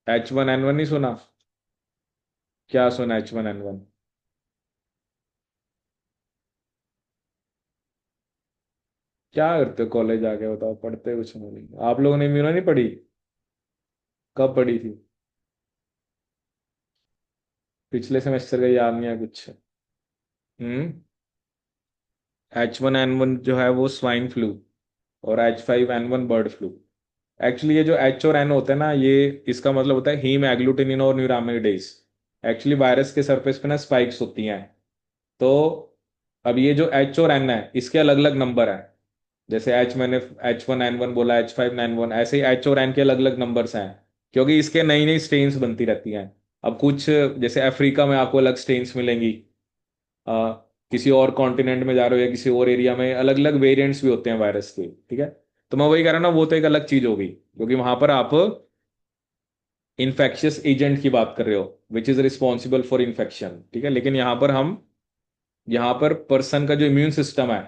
H1N1 नहीं सुना? क्या सुना H1N1? क्या करते हो कॉलेज आके, बताओ, पढ़ते कुछ नहीं? आप लोगों ने इम्यूनो नहीं पढ़ी? कब पढ़ी थी? पिछले सेमेस्टर का याद नहीं है कुछ? हम्म। H1N1 जो है वो स्वाइन फ्लू, और H5N1 बर्ड फ्लू। एक्चुअली ये जो एच और एन होता है ना, ये इसका मतलब होता है हीम एग्लूटिनिन और न्यूरामिडेज। एक्चुअली वायरस के सरफेस पे ना स्पाइक्स होती हैं। तो अब ये जो एच और एन है, इसके अलग अलग नंबर हैं। जैसे एच, मैंने H1N1 बोला, H5N1, ऐसे ही एच और एन के अलग अलग नंबर्स हैं। क्योंकि इसके नई नई स्ट्रेन्स बनती रहती हैं। अब कुछ, जैसे अफ्रीका में आपको अलग स्ट्रेन्स मिलेंगी, आ, किसी और कॉन्टिनेंट में जा रहे हो या किसी और एरिया में अलग अलग वेरिएंट्स भी होते हैं वायरस के, ठीक है। तो मैं वही कह रहा हूँ ना, वो तो एक अलग चीज होगी, क्योंकि वहां पर आप इन्फेक्शियस एजेंट की बात कर रहे हो, which is responsible for infection, ठीक है। लेकिन यहाँ पर पर्सन का जो इम्यून सिस्टम है,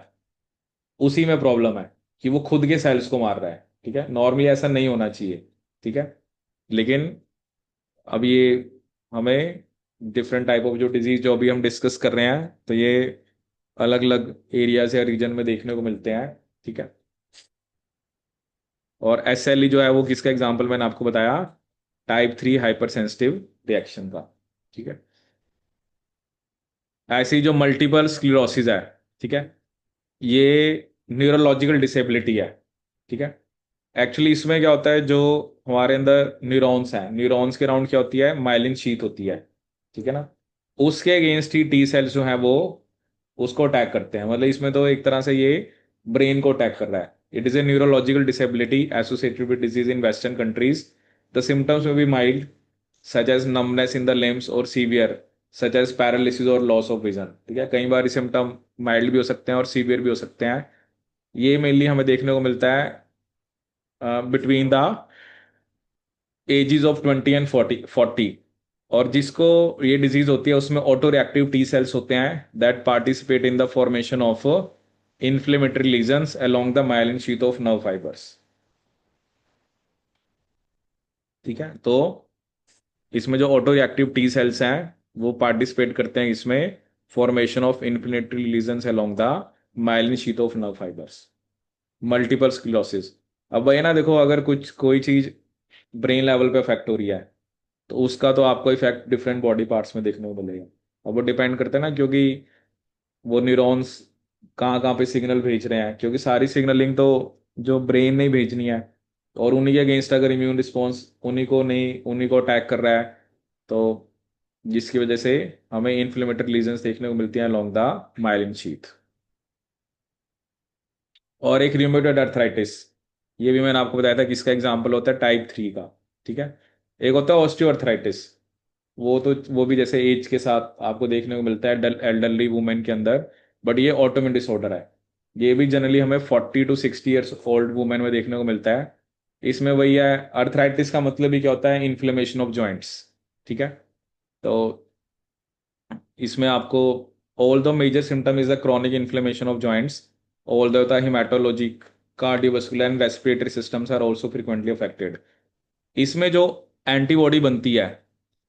उसी में प्रॉब्लम है कि वो खुद के सेल्स को मार रहा है, ठीक है। नॉर्मली ऐसा नहीं होना चाहिए, ठीक है। लेकिन अब ये हमें डिफरेंट टाइप ऑफ जो डिजीज जो अभी हम डिस्कस कर रहे हैं, तो ये अलग अलग एरियाज या रीजन में देखने को मिलते हैं, ठीक है। और SLE जो है वो किसका एग्जाम्पल मैंने आपको बताया, टाइप 3 हाइपर सेंसिटिव रिएक्शन का, ठीक है। ऐसे ही जो मल्टीपल स्क्लेरोसिस है, ठीक है, ये न्यूरोलॉजिकल डिसेबिलिटी है, ठीक है। एक्चुअली इसमें क्या होता है, जो हमारे अंदर न्यूरॉन्स हैं, न्यूरॉन्स के अराउंड क्या होती है, माइलिन शीथ होती है, ठीक है ना। उसके अगेंस्ट ही टी सेल्स जो है वो उसको अटैक करते हैं। मतलब इसमें तो एक तरह से ये ब्रेन को अटैक कर रहा है। It is a neurological disability associated with disease in western countries. The symptoms may be mild, such as numbness in the limbs, और सीवियर, सच एज पैरालिसिस और लॉस ऑफ विजन, ठीक है। कई बार symptom mild भी हो सकते हैं और सीवियर भी हो सकते हैं। ये मेनली हमें देखने को मिलता है between the ages of 20 and 40। और जिसको ये डिजीज होती है, उसमें ऑटो रिएक्टिव टी सेल्स होते हैं that participate in the formation of inflammatory lesions along the myelin sheath of nerve fibres, ठीक है। तो इसमें जो ऑटो रिएक्टिव टी सेल्स हैं, वो पार्टिसिपेट करते हैं इसमें formation of inflammatory lesions along the myelin sheath of nerve fibres, multiple sclerosis. अब वही ना, देखो, अगर कुछ कोई चीज ब्रेन लेवल पे अफेक्ट हो रही है, तो उसका तो आपको इफेक्ट डिफरेंट बॉडी पार्ट्स में देखने को मिलेगा। अब वो डिपेंड करता है ना, क्योंकि वो न्यूरॉन्स कहाँ कहाँ पे सिग्नल भेज रहे हैं, क्योंकि सारी सिग्नलिंग तो जो ब्रेन ने ही भेजनी है। और उन्हीं के अगेंस्ट अगर इम्यून रिस्पॉन्स उन्हीं को अटैक कर रहा है, तो जिसकी वजह से हमें इन्फ्लेमेटरी लीजन्स देखने को मिलती हैं अलोंग द माइलिन शीथ। और एक रियोमेटॉइड अर्थराइटिस, ये भी मैंने आपको बताया था किसका एग्जाम्पल होता है, टाइप 3 का, ठीक है। एक होता है ऑस्टियोआर्थराइटिस, वो भी जैसे एज के साथ आपको देखने को मिलता है एल्डरली वुमेन के अंदर। बट ये ऑटोमिन डिसऑर्डर है। ये भी जनरली हमें 40 to 60 ईयर्स ओल्ड वुमेन में देखने को मिलता है। इसमें वही है, अर्थराइटिस का मतलब ही क्या होता है, इन्फ्लेमेशन ऑफ जॉइंट्स, ठीक है। तो इसमें आपको all the major symptom is the chronic inflammation of joints, all the haematologic, cardiovascular and respiratory systems are also frequently affected. इसमें जो एंटीबॉडी बनती है,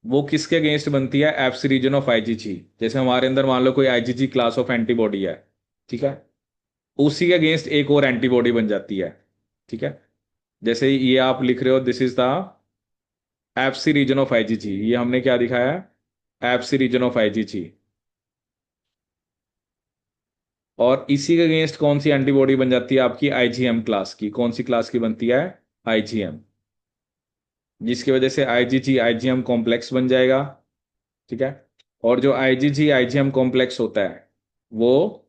वो किसके अगेंस्ट बनती है, एफसी रीजन ऑफ आईजीजी। जैसे हमारे अंदर मान लो कोई आईजीजी क्लास ऑफ एंटीबॉडी है, ठीक है, उसी के अगेंस्ट एक और एंटीबॉडी बन जाती है, ठीक है। जैसे ये आप लिख रहे हो, this is the Fc region of IgG, ये हमने क्या दिखाया, एफसी रीजन ऑफ आईजीजी। और इसी के अगेंस्ट कौन सी एंटीबॉडी बन जाती है आपकी, आईजीएम क्लास की। कौन सी क्लास की बनती है, आईजीएम, जिसकी वजह से आईजीजी आईजीएम कॉम्प्लेक्स बन जाएगा, ठीक है। और जो आईजीजी आईजीएम कॉम्प्लेक्स होता है, वो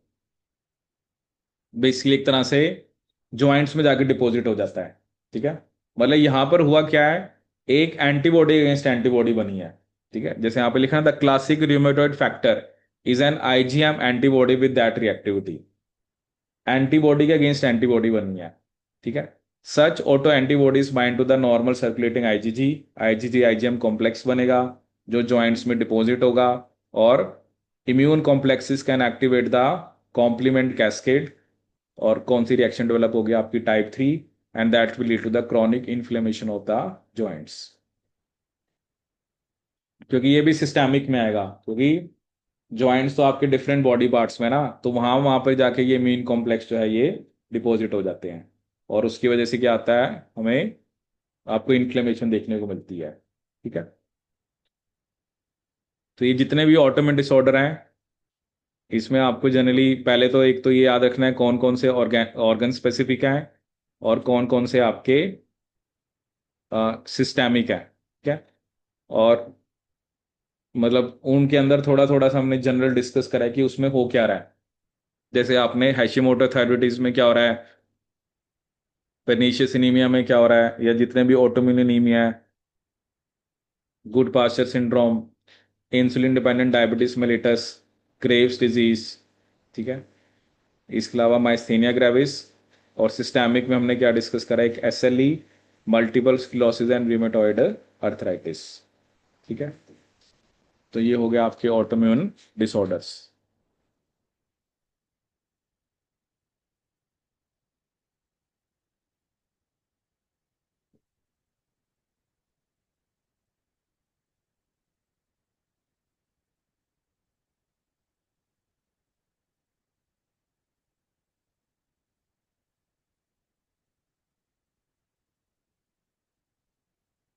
बेसिकली एक तरह से जॉइंट्स में जाके डिपॉजिट हो जाता है, ठीक है। मतलब यहां पर हुआ क्या है, एक एंटीबॉडी अगेंस्ट एंटीबॉडी बनी है, ठीक है। जैसे यहां पे लिखा है, the classic rheumatoid factor is an IgM antibody with that reactivity. Antibody के अगेंस्ट एंटीबॉडी बनी है, ठीक है। Such auto antibodies bind to the normal circulating IgG, IgG IgM complex बनेगा, जो जॉइंट्स में डिपॉजिट होगा। और immune complexes can activate the complement cascade, और कौन सी रिएक्शन डेवलप हो गया आपकी type 3, and that will lead to the chronic inflammation of the joints. क्योंकि ये भी सिस्टेमिक में आएगा, क्योंकि जॉइंट्स तो आपके डिफरेंट बॉडी पार्ट्स में ना, तो वहां पर जाके ये इम्यून कॉम्प्लेक्स जो है ये डिपॉजिट हो जाते हैं, और उसकी वजह से क्या आता है, हमें आपको इन्फ्लेमेशन देखने को मिलती है। ठीक है, तो ये जितने भी ऑटोइम्यून डिसऑर्डर हैं, इसमें आपको जनरली पहले तो एक तो ये याद रखना है कौन कौन से ऑर्गन ऑर्गन स्पेसिफिक हैं, और कौन कौन से आपके सिस्टेमिक है। ठीक है, और मतलब उनके अंदर थोड़ा थोड़ा सा हमने जनरल डिस्कस करा है कि उसमें हो क्या रहा है। जैसे आपने हैशिमोटो थायराइडिज्म में क्या हो रहा है, पेर्निशियस एनीमिया में क्या हो रहा है, या जितने भी ऑटोइम्यून एनीमिया है, Goodpasture syndrome, insulin dependent diabetes mellitus, Graves disease. ठीक है, इसके अलावा माइस्थेनिया ग्रेविस, और सिस्टेमिक में हमने क्या डिस्कस करा, एक SLE, multiple sclerosis and rheumatoid arthritis. ठीक है, तो ये हो गया आपके ऑटोइम्यून डिसऑर्डर्स।